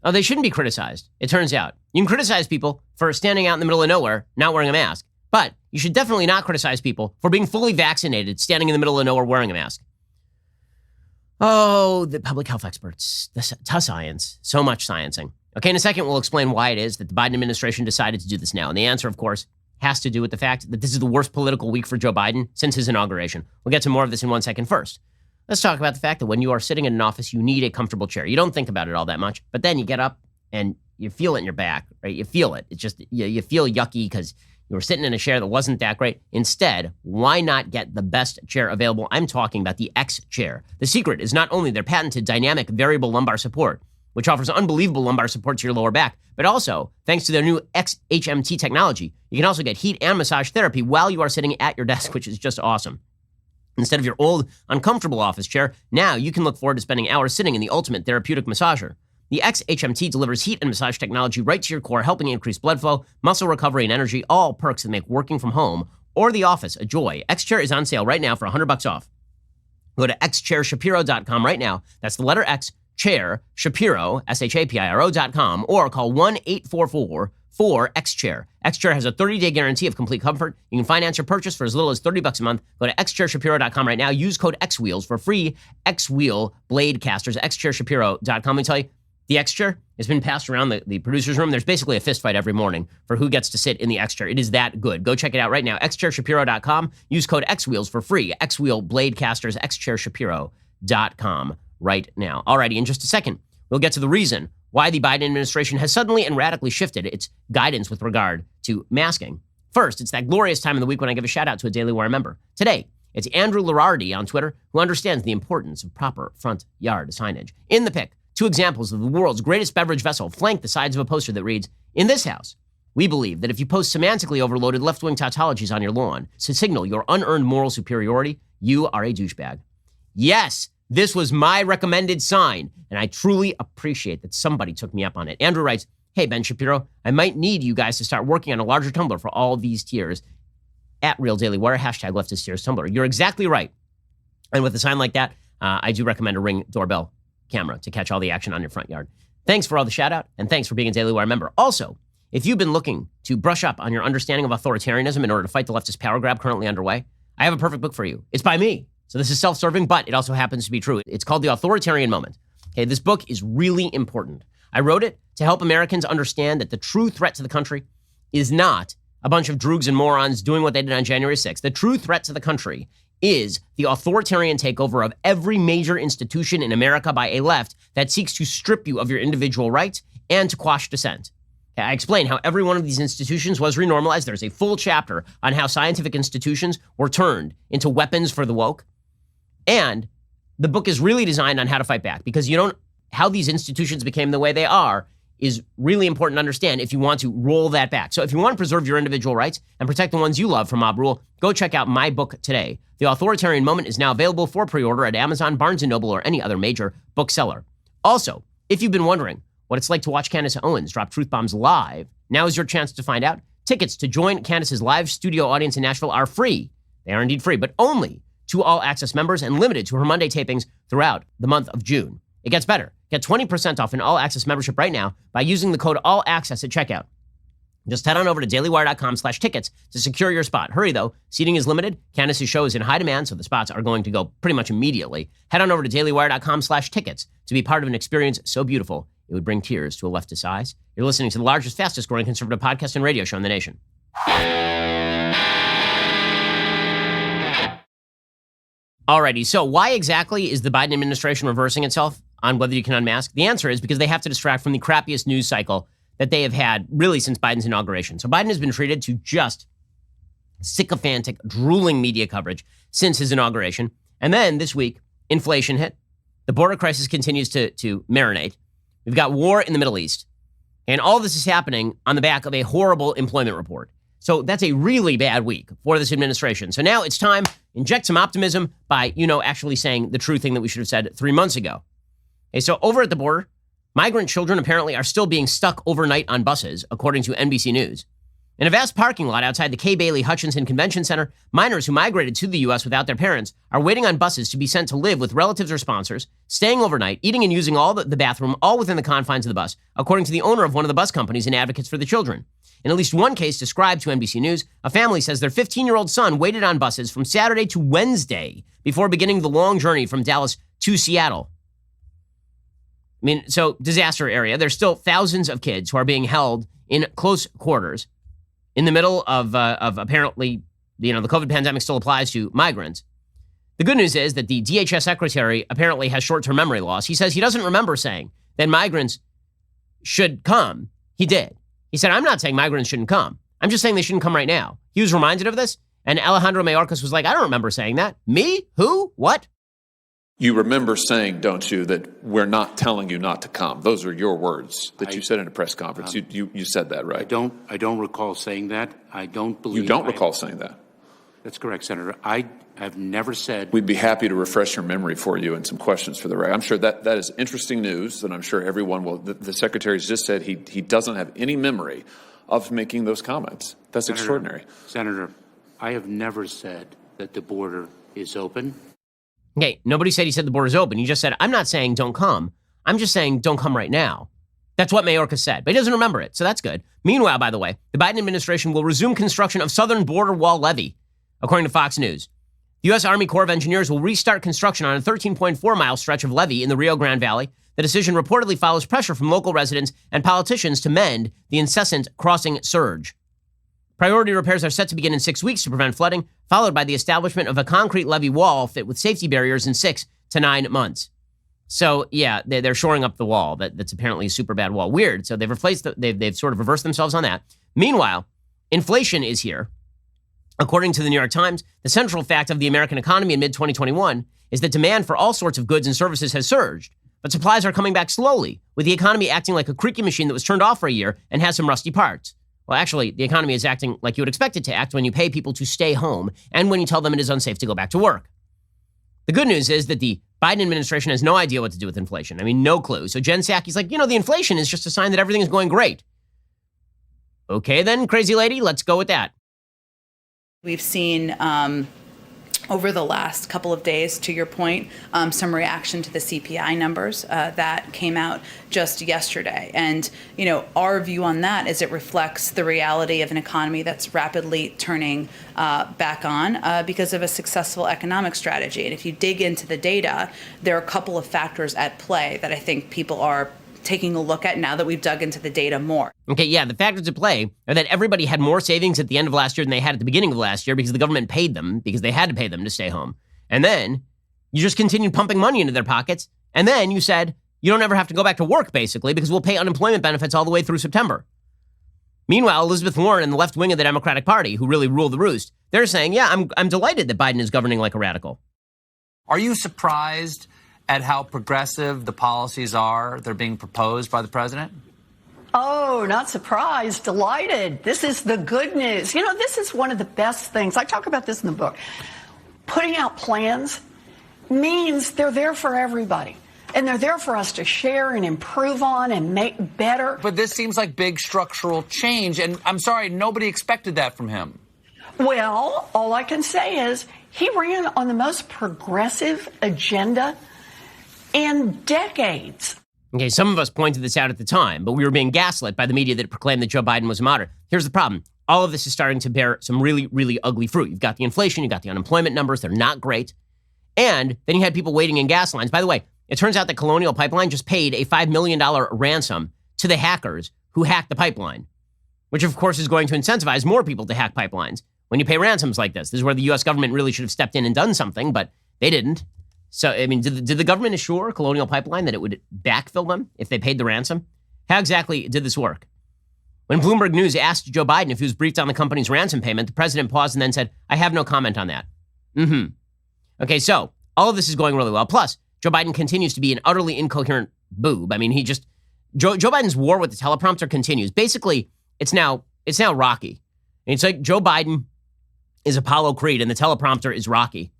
Oh, they shouldn't be criticized, it turns out. You can criticize people for standing out in the middle of nowhere, not wearing a mask. But you should definitely not criticize people for being fully vaccinated, standing in the middle of nowhere wearing a mask. Oh, the public health experts, the science, so much sciencing. Okay, in a second, we'll explain why it is that the Biden administration decided to do this now. And the answer, of course, has to do with the fact that this is the worst political week for Joe Biden since his inauguration. We'll get to more of this in 1 second. First, let's talk about the fact that when you are sitting in an office, you need a comfortable chair. You don't think about it all that much, but then you get up and you feel it in your back, right? You feel it. It's just, you feel yucky because you were sitting in a chair that wasn't that great. Instead, why not get the best chair available? I'm talking about the X chair. The secret is not only their patented dynamic variable lumbar support, which offers unbelievable lumbar support to your lower back, but also, thanks to their new XHMT technology, you can also get heat and massage therapy while you are sitting at your desk, which is just awesome. Instead of your old, uncomfortable office chair, now you can look forward to spending hours sitting in the ultimate therapeutic massager. The XHMT delivers heat and massage technology right to your core, helping increase blood flow, muscle recovery, and energy, all perks that make working from home or the office a joy. X-Chair is on sale right now for $100 off. Go to xchairshapiro.com right now. That's the letter X, Chair, Shapiro, SHAPIRO.com, or call 1-844-4XChair. X-Chair has a 30-day guarantee of complete comfort. You can finance your purchase for as little as $30 a month. Go to xchairshapiro.com right now. Use code XWheels for free X-Wheel blade casters. xchairshapiro.com. Let me tell you, the X-Chair has been passed around the producer's room. There's basically a fist fight every morning for who gets to sit in the X-Chair. It is that good. Go check it out right now. xchairshapiro.com. Use code XWheels for free X-Wheel blade casters. xchairshapiro.com right now. Alrighty, in just a second, we'll get to the reason why the Biden administration has suddenly and radically shifted its guidance with regard to masking. First, it's that glorious time of the week when I give a shout out to a Daily Wire member. Today, it's Andrew Larardi on Twitter, who understands the importance of proper front yard signage. In the pic, 2 examples of the world's greatest beverage vessel flank the sides of a poster that reads, "In this house, we believe that if you post semantically overloaded left-wing tautologies on your lawn to signal your unearned moral superiority, you are a douchebag." Yes, this was my recommended sign, and I truly appreciate that somebody took me up on it. Andrew writes, "Hey, Ben Shapiro, I might need you guys to start working on a larger Tumblr for all these tiers. At Real Daily Wire, hashtag leftist tiers Tumblr." You're exactly right. And with a sign like that, I do recommend a Ring doorbell camera to catch all the action on your front yard. Thanks for all the shout out, and thanks for being a Daily Wire member. Also, if you've been looking to brush up on your understanding of authoritarianism in order to fight the leftist power grab currently underway, I have a perfect book for you. It's by me. So this is self-serving, but it also happens to be true. It's called The Authoritarian Moment. Okay, this book is really important. I wrote it to help Americans understand that the true threat to the country is not a bunch of droogs and morons doing what they did on January 6th. The true threat to the country is the authoritarian takeover of every major institution in America by a left that seeks to strip you of your individual rights and to quash dissent. Okay, I explain how every one of these institutions was renormalized. There's a full chapter on how scientific institutions were turned into weapons for the woke. And the book is really designed on how to fight back, because how these institutions became the way they are is really important to understand if you want to roll that back. So if you want to preserve your individual rights and protect the ones you love from mob rule, go check out my book today. The Authoritarian Moment is now available for pre-order at Amazon, Barnes & Noble, or any other major bookseller. Also, if you've been wondering what it's like to watch Candace Owens drop truth bombs live, now is your chance to find out. Tickets to join Candace's live studio audience in Nashville are free. They are indeed free, but only to All Access members and limited to her Monday tapings throughout the month of June. It gets better. Get 20% off an All Access membership right now by using the code All Access at checkout. Just head on over to dailywire.com/tickets to secure your spot. Hurry though, seating is limited. Candace's show is in high demand, so the spots are going to go pretty much immediately. Head on over to dailywire.com/tickets to be part of an experience so beautiful it would bring tears to a leftist's eyes. You're listening to the largest, fastest growing conservative podcast and radio show in the nation. Alrighty, so why exactly is the Biden administration reversing itself on whether you can unmask? The answer is because they have to distract from the crappiest news cycle that they have had really since Biden's inauguration. So Biden has been treated to just sycophantic, drooling media coverage since his inauguration. And then this week, inflation hit. The border crisis continues to marinate. We've got war in the Middle East. And all this is happening on the back of a horrible employment report. So that's a really bad week for this administration. So now it's time to inject some optimism by, actually saying the true thing that we should have said 3 months ago. Okay, so over at the border, migrant children apparently are still being stuck overnight on buses, according to NBC News. In a vast parking lot outside the Kay Bailey Hutchinson Convention Center, minors who migrated to the U.S. without their parents are waiting on buses to be sent to live with relatives or sponsors, staying overnight, eating and using all the bathroom, all within the confines of the bus, according to the owner of one of the bus companies and advocates for the children. In at least one case described to NBC News, a family says their 15-year-old son waited on buses from Saturday to Wednesday before beginning the long journey from Dallas to Seattle. So disaster area. There's still thousands of kids who are being held in close quarters in the middle of apparently, the COVID pandemic still applies to migrants. The good news is that the DHS secretary apparently has short-term memory loss. He says he doesn't remember saying that migrants should come. He did. He said, I'm not saying migrants shouldn't come. I'm just saying they shouldn't come right now. He was reminded of this, and Alejandro Mayorkas was like, I don't remember saying that. Me? Who? What? You remember saying, don't you, that we're not telling you not to come. Those are your words that you said in a press conference. You said that, right? I don't recall saying that. I don't believe. You don't recall saying that? That's correct, Senator. I have never said. We'd be happy to refresh your memory for you and some questions for the record. I'm sure that is interesting news, and I'm sure everyone will. The Secretary's just said he doesn't have any memory of making those comments. That's extraordinary. Senator, I have never said that the border is open. Okay, nobody said he said the border's open. He just said, I'm not saying don't come. I'm just saying don't come right now. That's what Mayorkas said, but he doesn't remember it, so that's good. Meanwhile, by the way, the Biden administration will resume construction of southern border wall levee, according to Fox News. The U.S. Army Corps of Engineers will restart construction on a 13.4-mile stretch of levee in the Rio Grande Valley. The decision reportedly follows pressure from local residents and politicians to mend the incessant crossing surge. Priority repairs are set to begin in 6 weeks to prevent flooding, followed by the establishment of a concrete levee wall fit with safety barriers in 6 to 9 months. So, yeah, they're shoring up the wall. That's apparently a super bad wall. Weird. So they've sort of reversed themselves on that. Meanwhile, inflation is here. According to the New York Times, the central fact of the American economy in mid-2021 is that demand for all sorts of goods and services has surged, but supplies are coming back slowly, with the economy acting like a creaky machine that was turned off for a year and has some rusty parts. Well, actually, the economy is acting like you would expect it to act when you pay people to stay home and when you tell them it is unsafe to go back to work. The good news is that the Biden administration has no idea what to do with inflation. No clue. So Jen Psaki's like, the inflation is just a sign that everything is going great. Okay, then, crazy lady, let's go with that. We've seen over the last couple of days, to your point, some reaction to the CPI numbers that came out just yesterday. And, our view on that is it reflects the reality of an economy that's rapidly turning back on because of a successful economic strategy. And if you dig into the data, there are a couple of factors at play that I think people are taking a look at now that we've dug into the data more. Okay, yeah, the factors at play are that everybody had more savings at the end of last year than they had at the beginning of last year because the government paid them, because they had to pay them to stay home. And then you just continued pumping money into their pockets. And then you said, you don't ever have to go back to work, basically, because we'll pay unemployment benefits all the way through September. Meanwhile, Elizabeth Warren and the left wing of the Democratic Party, who really rule the roost, they're saying, yeah, I'm delighted that Biden is governing like a radical. Are you surprised at how progressive the policies are that are being proposed by the president? Oh, not surprised, delighted. This is the good news. This is one of the best things. I talk about this in the book. Putting out plans means they're there for everybody. And they're there for us to share and improve on and make better. But this seems like big structural change. And I'm sorry, nobody expected that from him. Well, all I can say is he ran on the most progressive agenda in decades. Okay, some of us pointed this out at the time, but we were being gaslit by the media that proclaimed that Joe Biden was a moderate. Here's the problem. All of this is starting to bear some really, really ugly fruit. You've got the inflation, you've got the unemployment numbers. They're not great. And then you had people waiting in gas lines. By the way, it turns out that Colonial Pipeline just paid a $5 million ransom to the hackers who hacked the pipeline, which of course is going to incentivize more people to hack pipelines. When you pay ransoms like this is where the U.S. government really should have stepped in and done something, but they didn't. So, did the government assure Colonial Pipeline that it would backfill them if they paid the ransom? How exactly did this work? When Bloomberg News asked Joe Biden if he was briefed on the company's ransom payment, the president paused and then said, I have no comment on that. Okay, so all of this is going really well. Plus, Joe Biden continues to be an utterly incoherent boob. Joe Biden's war with the teleprompter continues. Basically, it's now Rocky. And it's like Joe Biden is Apollo Creed and the teleprompter is Rocky.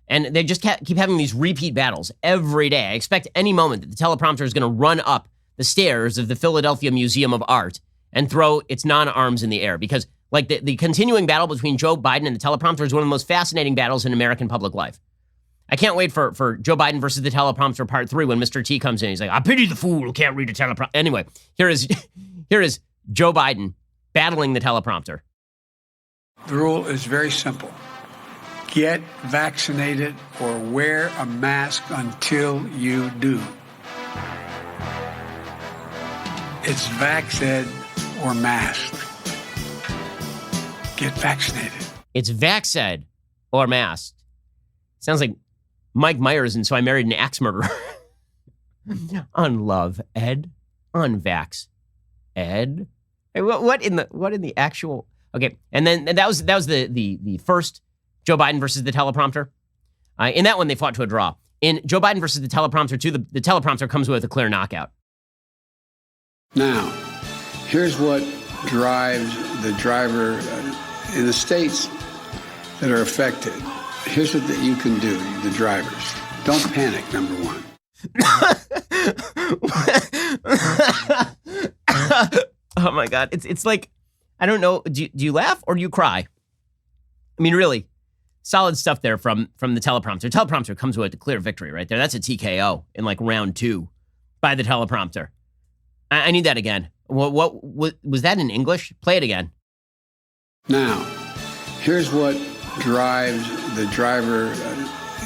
And they just keep having these repeat battles every day. I expect any moment that the teleprompter is going to run up the stairs of the Philadelphia Museum of Art and throw its non-arms in the air. Because like the continuing battle between Joe Biden and the teleprompter is one of the most fascinating battles in American public life. I can't wait for Joe Biden versus the teleprompter part 3 when Mr. T comes in. He's like, I pity the fool who can't read a teleprompter. Anyway, here is Joe Biden battling the teleprompter. The rule is very simple. Get vaccinated or wear a mask until you do. It's vaxed or masked. Get vaccinated. It's vaxed or masked. Sounds like Mike Myers and So I Married an Axe Murderer. Unlove Ed. Unvax Ed. Hey, what in the actual? Okay, and then that was the first Joe Biden versus the teleprompter. In that one, they fought to a draw. In Joe Biden versus the teleprompter 2, the teleprompter comes with a clear knockout. Now, here's what drives the driver in the states that are affected. Here's what you can do, the drivers. Don't panic, number one. Oh my God. It's like, I don't know. Do you laugh or do you cry? I mean, really, solid stuff there from the teleprompter. Teleprompter comes with a clear victory right there. That's a TKO in like round 2 by the teleprompter. I need that again. What was that in English? Play it again. Now, here's what drives the driver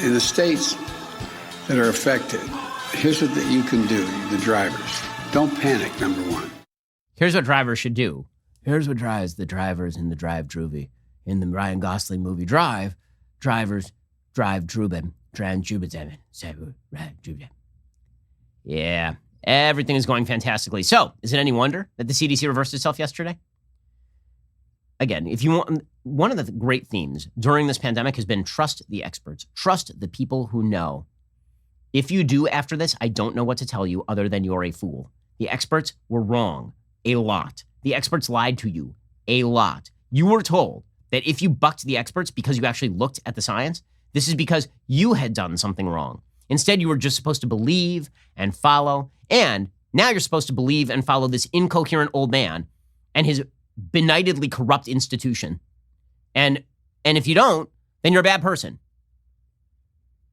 in the states that are affected. Here's what you can do, the drivers. Don't panic, number one. Here's what drivers should do. Here's what drives the drivers in the Drive Druvy. In the Ryan Gosling movie Drive, drivers drive Drubin. Yeah, everything is going fantastically. So, is it any wonder that the CDC reversed itself yesterday? Again, if you want, one of the great themes during this pandemic has been trust the experts, trust the people who know. If you do after this, I don't know what to tell you other than you're a fool. The experts were wrong a lot. The experts lied to you a lot. You were told that if you bucked the experts because you actually looked at the science, this is because you had done something wrong. Instead, you were just supposed to believe and follow. And now you're supposed to believe and follow this incoherent old man and his benightedly corrupt institution. And if you don't, then you're a bad person.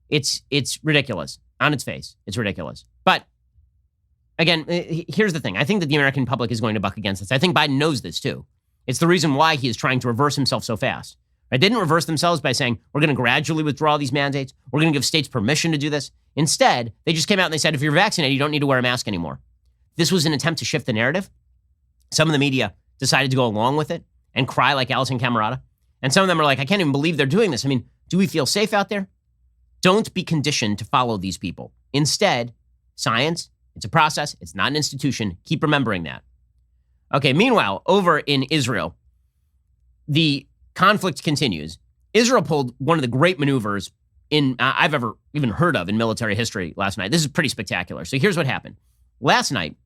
It's ridiculous on its face. It's ridiculous. But again, here's the thing. I think that the American public is going to buck against this. I think Biden knows this too. It's the reason why he is trying to reverse himself so fast. They didn't reverse themselves by saying, we're going to gradually withdraw these mandates. We're going to give states permission to do this. Instead, they just came out and they said, if you're vaccinated, you don't need to wear a mask anymore. This was an attempt to shift the narrative. Some of the media decided to go along with it and cry like Alison Camerata. And some of them are like, I can't even believe they're doing this. I mean, do we feel safe out there? Don't be conditioned to follow these people. Instead, science, it's a process. It's not an institution. Keep remembering that. Okay, meanwhile, over in Israel, the conflict continues. Israel pulled one of the great maneuvers I've ever even heard of in military history last night. This is pretty spectacular. So here's what happened. Last night,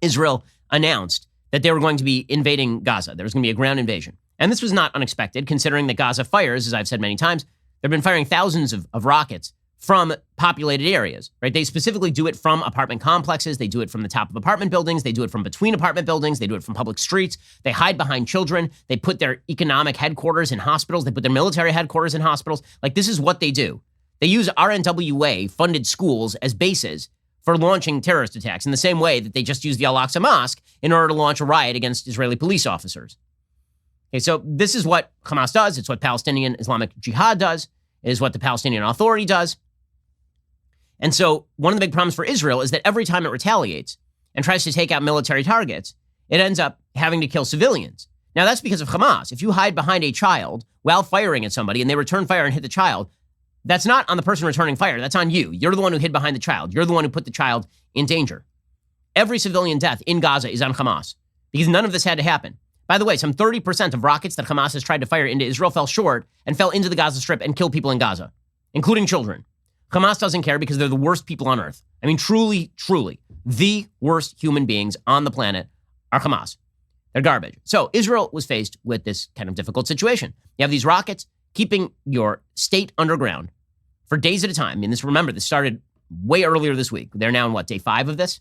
Israel announced that they were going to be invading Gaza. There was going to be a ground invasion. And this was not unexpected, considering that Gaza fires, as I've said many times, they've been firing thousands of rockets from populated areas, right? They specifically do it from apartment complexes. They do it from the top of apartment buildings. They do it from between apartment buildings. They do it from public streets. They hide behind children. They put their economic headquarters in hospitals. They put their military headquarters in hospitals. Like, this is what they do. They use RNWA-funded schools as bases for launching terrorist attacks in the same way that they just used the Al-Aqsa Mosque in order to launch a riot against Israeli police officers. Okay, so this is what Hamas does. It's what Palestinian Islamic Jihad does. It is what the Palestinian Authority does. And so one of the big problems for Israel is that every time it retaliates and tries to take out military targets, it ends up having to kill civilians. Now, that's because of Hamas. If you hide behind a child while firing at somebody and they return fire and hit the child, that's not on the person returning fire. That's on you. You're the one who hid behind the child. You're the one who put the child in danger. Every civilian death in Gaza is on Hamas because none of this had to happen. By the way, some 30% of rockets that Hamas has tried to fire into Israel fell short and fell into the Gaza Strip and killed people in Gaza, including children. Hamas doesn't care because they're the worst people on earth. I mean, truly, truly, the worst human beings on the planet are Hamas. They're garbage. So Israel was faced with this kind of difficult situation. You have these rockets keeping your state underground for days at a time. I mean, remember, this started way earlier this week. They're now in day 5 of this?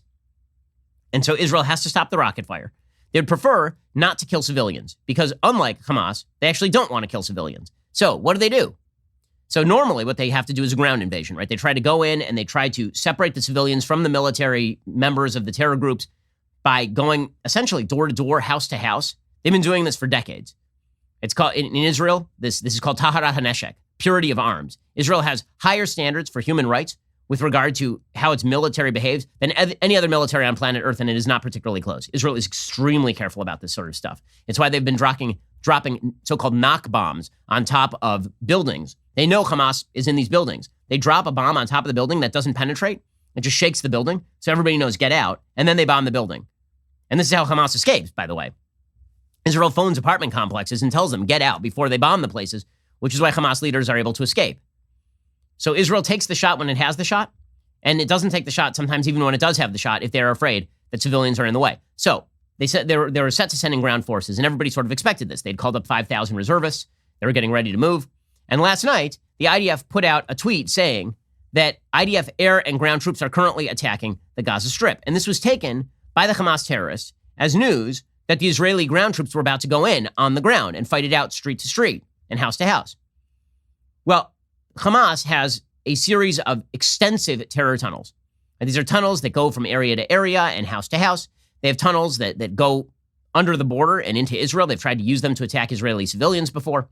And so Israel has to stop the rocket fire. They'd prefer not to kill civilians because unlike Hamas, they actually don't want to kill civilians. So what do? So normally what they have to do is a ground invasion, right? They try to go in and they try to separate the civilians from the military members of the terror groups by going essentially door to door, house to house. They've been doing this for decades. It's called, in Israel, this is called Taharat HaNeshek, purity of arms. Israel has higher standards for human rights with regard to how its military behaves than any other military on planet Earth, and it is not particularly close. Israel is extremely careful about this sort of stuff. It's why they've been dropping so-called knock bombs on top of buildings. They know Hamas is in these buildings. They drop a bomb on top of the building that doesn't penetrate. It just shakes the building, so everybody knows get out, and then they bomb the building. And this is how Hamas escapes, by the way. Israel phones apartment complexes and tells them get out before they bomb the places, which is why Hamas leaders are able to escape. So Israel takes the shot when it has the shot, and it doesn't take the shot sometimes even when it does have the shot if they're afraid that civilians are in the way. So they said they were set to sending ground forces, and everybody sort of expected this. They'd called up 5,000 reservists. They were getting ready to move. And last night, the IDF put out a tweet saying that IDF air and ground troops are currently attacking the Gaza Strip. And this was taken by the Hamas terrorists as news that the Israeli ground troops were about to go in on the ground and fight it out street to street and house to house. Well, Hamas has a series of extensive terror tunnels. And these are tunnels that go from area to area and house to house. They have tunnels that go under the border and into Israel. They've tried to use them to attack Israeli civilians before.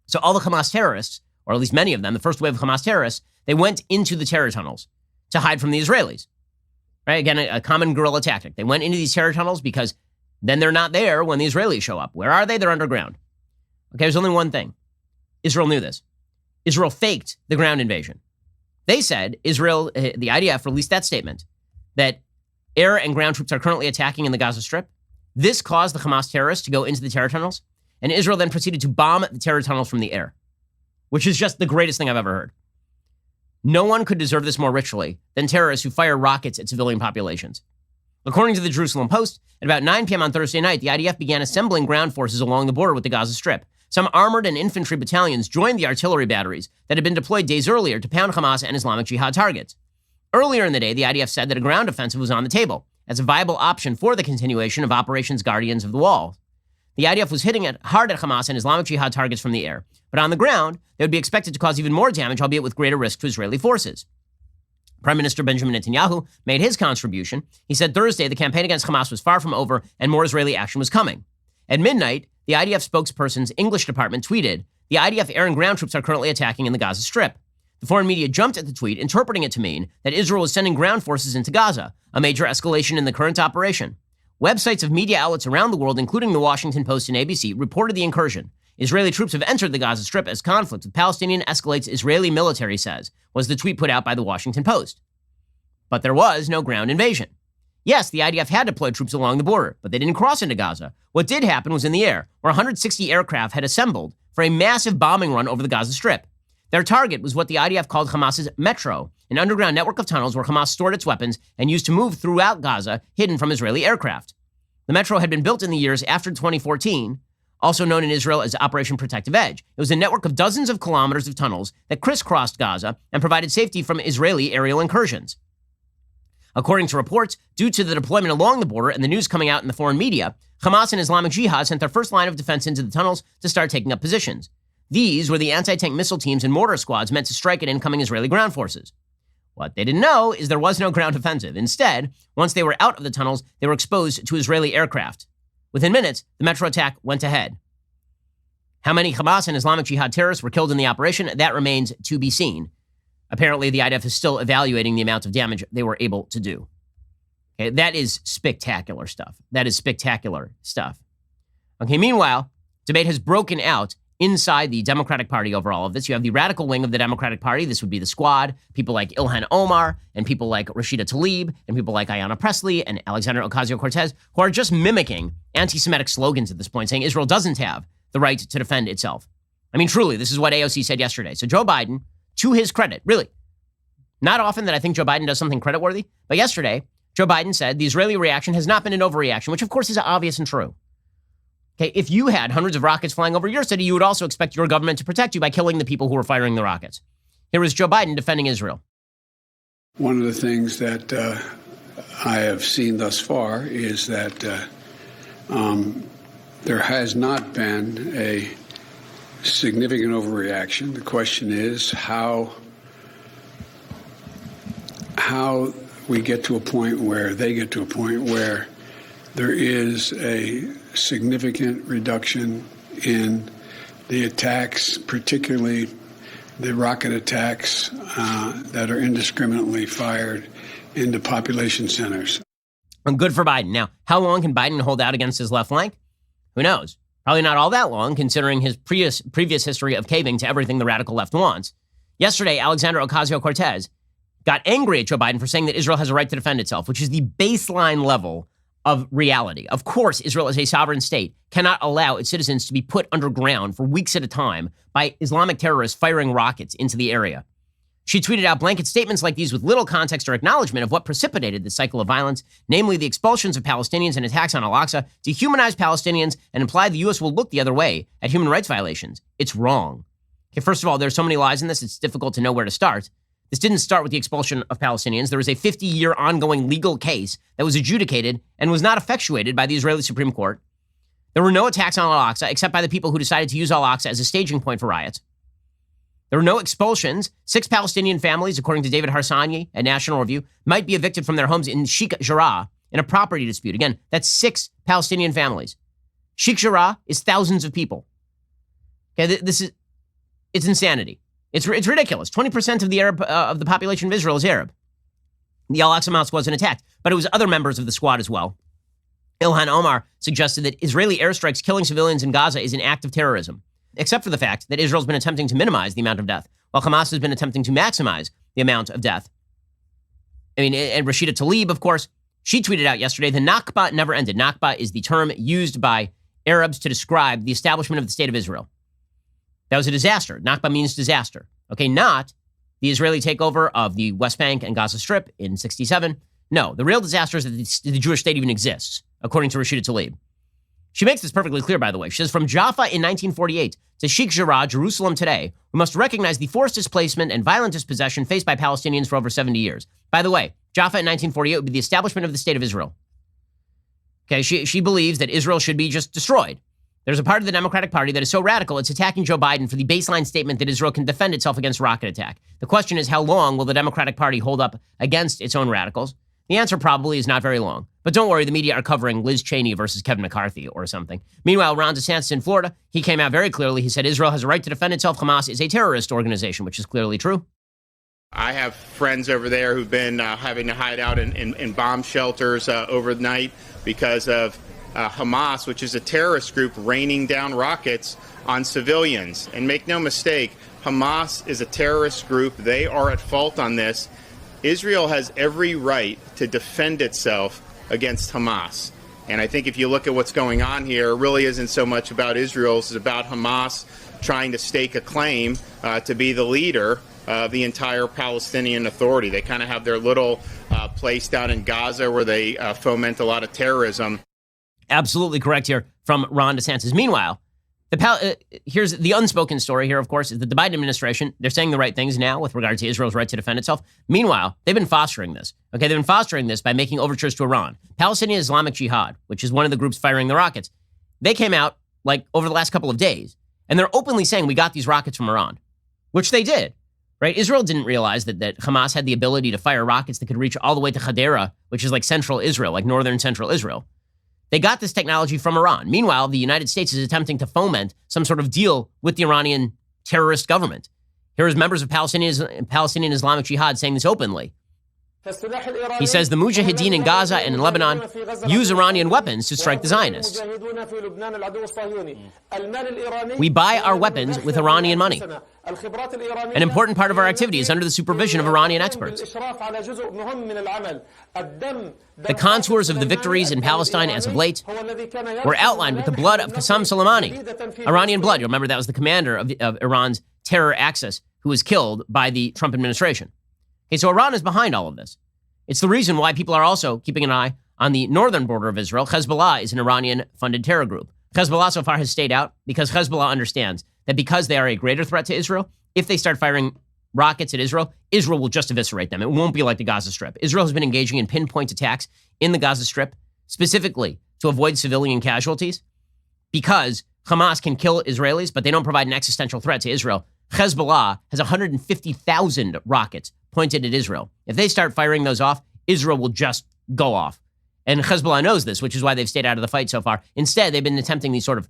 So all the Hamas terrorists, or at least many of them, the first wave of Hamas terrorists, they went into the terror tunnels to hide from the Israelis. Right? Again, a common guerrilla tactic. They went into these terror tunnels because then they're not there when the Israelis show up. Where are they? They're underground. Okay, there's only one thing. Israel knew this. Israel faked the ground invasion. They said, the IDF released that statement that air and ground troops are currently attacking in the Gaza Strip. This caused the Hamas terrorists to go into the terror tunnels, and Israel then proceeded to bomb the terror tunnels from the air, which is just the greatest thing I've ever heard. No one could deserve this more ritually than terrorists who fire rockets at civilian populations. According to the Jerusalem Post, at about 9 p.m. on Thursday night, the IDF began assembling ground forces along the border with the Gaza Strip. Some armored and infantry battalions joined the artillery batteries that had been deployed days earlier to pound Hamas and Islamic Jihad targets. Earlier in the day, the IDF said that a ground offensive was on the table as a viable option for the continuation of Operations Guardians of the Wall. The IDF was hitting hard at Hamas and Islamic Jihad targets from the air, but on the ground, they would be expected to cause even more damage, albeit with greater risk to Israeli forces. Prime Minister Benjamin Netanyahu made his contribution. He said Thursday the campaign against Hamas was far from over and more Israeli action was coming. At midnight, the IDF spokesperson's English department tweeted, "The IDF air and ground troops are currently attacking in the Gaza Strip." The foreign media jumped at the tweet, interpreting it to mean that Israel was sending ground forces into Gaza, a major escalation in the current operation. Websites of media outlets around the world, including the Washington Post and ABC, reported the incursion. Israeli troops have entered the Gaza Strip as conflict with Palestinian escalates, Israeli military says, was the tweet put out by the Washington Post. But there was no ground invasion. Yes, the IDF had deployed troops along the border, but they didn't cross into Gaza. What did happen was in the air, where 160 aircraft had assembled for a massive bombing run over the Gaza Strip. Their target was what the IDF called Hamas's Metro, an underground network of tunnels where Hamas stored its weapons and used to move throughout Gaza, hidden from Israeli aircraft. The Metro had been built in the years after 2014, also known in Israel as Operation Protective Edge. It was a network of dozens of kilometers of tunnels that crisscrossed Gaza and provided safety from Israeli aerial incursions. According to reports, due to the deployment along the border and the news coming out in the foreign media, Hamas and Islamic Jihad sent their first line of defense into the tunnels to start taking up positions. These were the anti-tank missile teams and mortar squads meant to strike at incoming Israeli ground forces. What they didn't know is there was no ground offensive. Instead, once they were out of the tunnels, they were exposed to Israeli aircraft. Within minutes, the Metro attack went ahead. How many Hamas and Islamic Jihad terrorists were killed in the operation, that remains to be seen. Apparently, the IDF is still evaluating the amount of damage they were able to do. Okay, that is spectacular stuff. Okay, meanwhile, debate has broken out inside the Democratic Party over all of this. You have the radical wing of the Democratic Party. This would be the Squad. People like Ilhan Omar and people like Rashida Tlaib and people like Ayanna Pressley and Alexandria Ocasio-Cortez, who are just mimicking anti-Semitic slogans at this point, saying Israel doesn't have the right to defend itself. I mean, truly, this is what AOC said yesterday. So Joe Biden, to his credit, really, not often that I think Joe Biden does something credit-worthy, but yesterday, Joe Biden said the Israeli reaction has not been an overreaction, which of course is obvious and true. Okay, if you had hundreds of rockets flying over your city, you would also expect your government to protect you by killing the people who were firing the rockets. Here is Joe Biden defending Israel. One of the things that I have seen thus far is that there has not been a significant overreaction. The question is how we get to a point where they get to a point where there is a significant reduction in the attacks, particularly the rocket attacks that are indiscriminately fired into population centers. And good for Biden. Now, how long can Biden hold out against his left flank? Who knows? Probably not all that long, considering his previous history of caving to everything the radical left wants. Yesterday, Alexandra Ocasio-Cortez got angry at Joe Biden for saying that Israel has a right to defend itself, which is the baseline level of reality. Of course, Israel as a sovereign state cannot allow its citizens to be put underground for weeks at a time by Islamic terrorists firing rockets into the area. She tweeted out blanket statements like these with little context or acknowledgement of what precipitated the cycle of violence, namely the expulsions of Palestinians and attacks on Al-Aqsa, dehumanize Palestinians, and imply the U.S. will look the other way at human rights violations. It's wrong. Okay, first of all, there's so many lies in this, it's difficult to know where to start. This didn't start with the expulsion of Palestinians. There was a 50-year ongoing legal case that was adjudicated and was not effectuated by the Israeli Supreme Court. There were no attacks on Al-Aqsa except by the people who decided to use Al-Aqsa as a staging point for riots. There were no expulsions. 6 Palestinian families, according to David Harsanyi at National Review, might be evicted from their homes in Sheikh Jarrah in a property dispute. Again, that's 6 Palestinian families. Sheikh Jarrah is thousands of people. Okay, it's insanity. It's ridiculous. 20% of the population of Israel is Arab. The Al-Aqsa Mosque wasn't attacked, but it was other members of the squad as well. Ilhan Omar suggested that Israeli airstrikes killing civilians in Gaza is an act of terrorism, except for the fact that Israel's been attempting to minimize the amount of death, while Hamas has been attempting to maximize the amount of death. I mean, and Rashida Tlaib, of course, she tweeted out yesterday, the Nakba never ended. Nakba is the term used by Arabs to describe the establishment of the state of Israel. That was a disaster. Nakba means disaster. Okay, not the Israeli takeover of the West Bank and Gaza Strip in 67. No, the real disaster is that the Jewish state even exists, according to Rashida Tlaib. She makes this perfectly clear, by the way. She says, from Jaffa in 1948 to Sheikh Jarrah, Jerusalem today, we must recognize the forced displacement and violent dispossession faced by Palestinians for over 70 years. By the way, Jaffa in 1948 would be the establishment of the state of Israel. Okay, she believes that Israel should be just destroyed. There's a part of the Democratic Party that is so radical, it's attacking Joe Biden for the baseline statement that Israel can defend itself against rocket attack. The question is, how long will the Democratic Party hold up against its own radicals? The answer probably is not very long. But don't worry, the media are covering Liz Cheney versus Kevin McCarthy or something. Meanwhile, Ron DeSantis in Florida, he came out very clearly. He said Israel has a right to defend itself. Hamas is a terrorist organization, which is clearly true. I have friends over there who've been having to hide out in bomb shelters overnight because of Hamas, which is a terrorist group raining down rockets on civilians. And make no mistake, Hamas is a terrorist group. They are at fault on this. Israel has every right to defend itself against Hamas. And I think if you look at what's going on here, it really isn't so much about Israel. It's about Hamas trying to stake a claim to be the leader of the entire Palestinian Authority. They kind of have their little place down in Gaza where they foment a lot of terrorism. Absolutely correct here from Ron DeSantis. Meanwhile, here's the unspoken story here, of course, is that the Biden administration, they're saying the right things now with regard to Israel's right to defend itself. Meanwhile, they've been fostering this. Okay, they've been fostering this by making overtures to Iran. Palestinian Islamic Jihad, which is one of the groups firing the rockets, they came out like over the last couple of days, and they're openly saying we got these rockets from Iran, which they did. Right? Israel didn't realize that Hamas had the ability to fire rockets that could reach all the way to Hadera, which is like central Israel, like northern central Israel. They got this technology from Iran. Meanwhile, the United States is attempting to foment some sort of deal with the Iranian terrorist government. Here is members of Palestinian Islamic Jihad saying this openly. He says the Mujahideen in Gaza and in Lebanon use Iranian weapons to strike the Zionists. We buy our weapons with Iranian money. An important part of our activity is under the supervision of Iranian experts. The contours of the victories in Palestine as of late were outlined with the blood of Qasem Soleimani, Iranian blood. You'll remember that was the commander of Iran's terror axis who was killed by the Trump administration. Okay, so Iran is behind all of this. It's the reason why people are also keeping an eye on the northern border of Israel. Hezbollah is an Iranian-funded terror group. Hezbollah so far has stayed out because Hezbollah understands that because they are a greater threat to Israel, if they start firing rockets at Israel, Israel will just eviscerate them. It won't be like the Gaza Strip. Israel has been engaging in pinpoint attacks in the Gaza Strip specifically to avoid civilian casualties because Hamas can kill Israelis, but they don't provide an existential threat to Israel. Hezbollah has 150,000 rockets pointed at Israel. If they start firing those off, Israel will just go off. And Hezbollah knows this, which is why they've stayed out of the fight so far. Instead, they've been attempting these sort of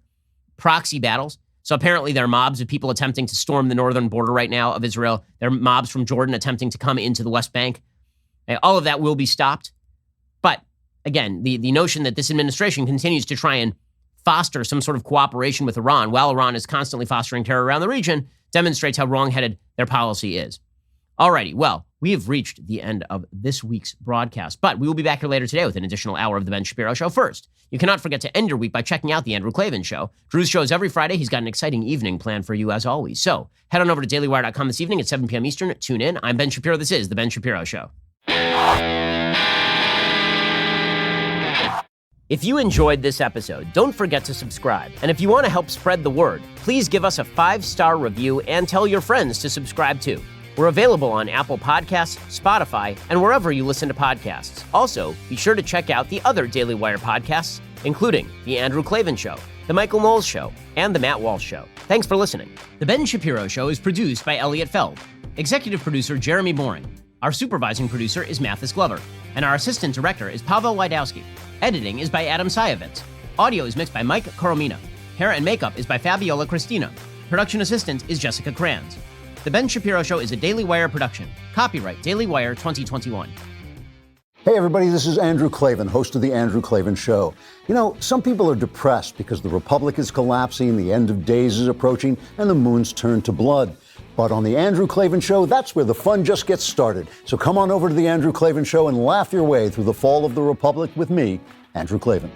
proxy battles. So apparently there are mobs of people attempting to storm the northern border right now of Israel. There are mobs from Jordan attempting to come into the West Bank. All of that will be stopped. But again, the notion that this administration continues to try and foster some sort of cooperation with Iran while Iran is constantly fostering terror around the region demonstrates how wrong-headed their policy is. Alrighty, well, we have reached the end of this week's broadcast, but we will be back here later today with an additional hour of The Ben Shapiro Show. First, you cannot forget to end your week by checking out The Andrew Klavan Show. Drew's show is every Friday. He's got an exciting evening planned for you as always. So head on over to dailywire.com this evening at 7 p.m. Eastern. Tune in. I'm Ben Shapiro. This is The Ben Shapiro Show. If you enjoyed this episode, don't forget to subscribe. And if you want to help spread the word, please give us a 5-star review and tell your friends to subscribe too. We're available on Apple Podcasts, Spotify, and wherever you listen to podcasts. Also, be sure to check out the other Daily Wire podcasts, including The Andrew Klavan Show, The Michael Knowles Show, and The Matt Walsh Show. Thanks for listening. The Ben Shapiro Show is produced by Elliot Feld. Executive producer Jeremy Boring. Our supervising producer is Mathis Glover. And our assistant director is Pavel Wydowski. Editing is by Adam Sayevitz. Audio is mixed by Mike Coromina. Hair and makeup is by Fabiola Cristina. Production assistant is Jessica Kranz. The Ben Shapiro Show is a Daily Wire production. Copyright Daily Wire 2021. Hey everybody, this is Andrew Klavan, host of The Andrew Klavan Show. You know, some people are depressed because the Republic is collapsing, the end of days is approaching, and the moon's turned to blood. But on The Andrew Klavan Show, that's where the fun just gets started. So come on over to The Andrew Klavan Show and laugh your way through the fall of the Republic with me, Andrew Klavan.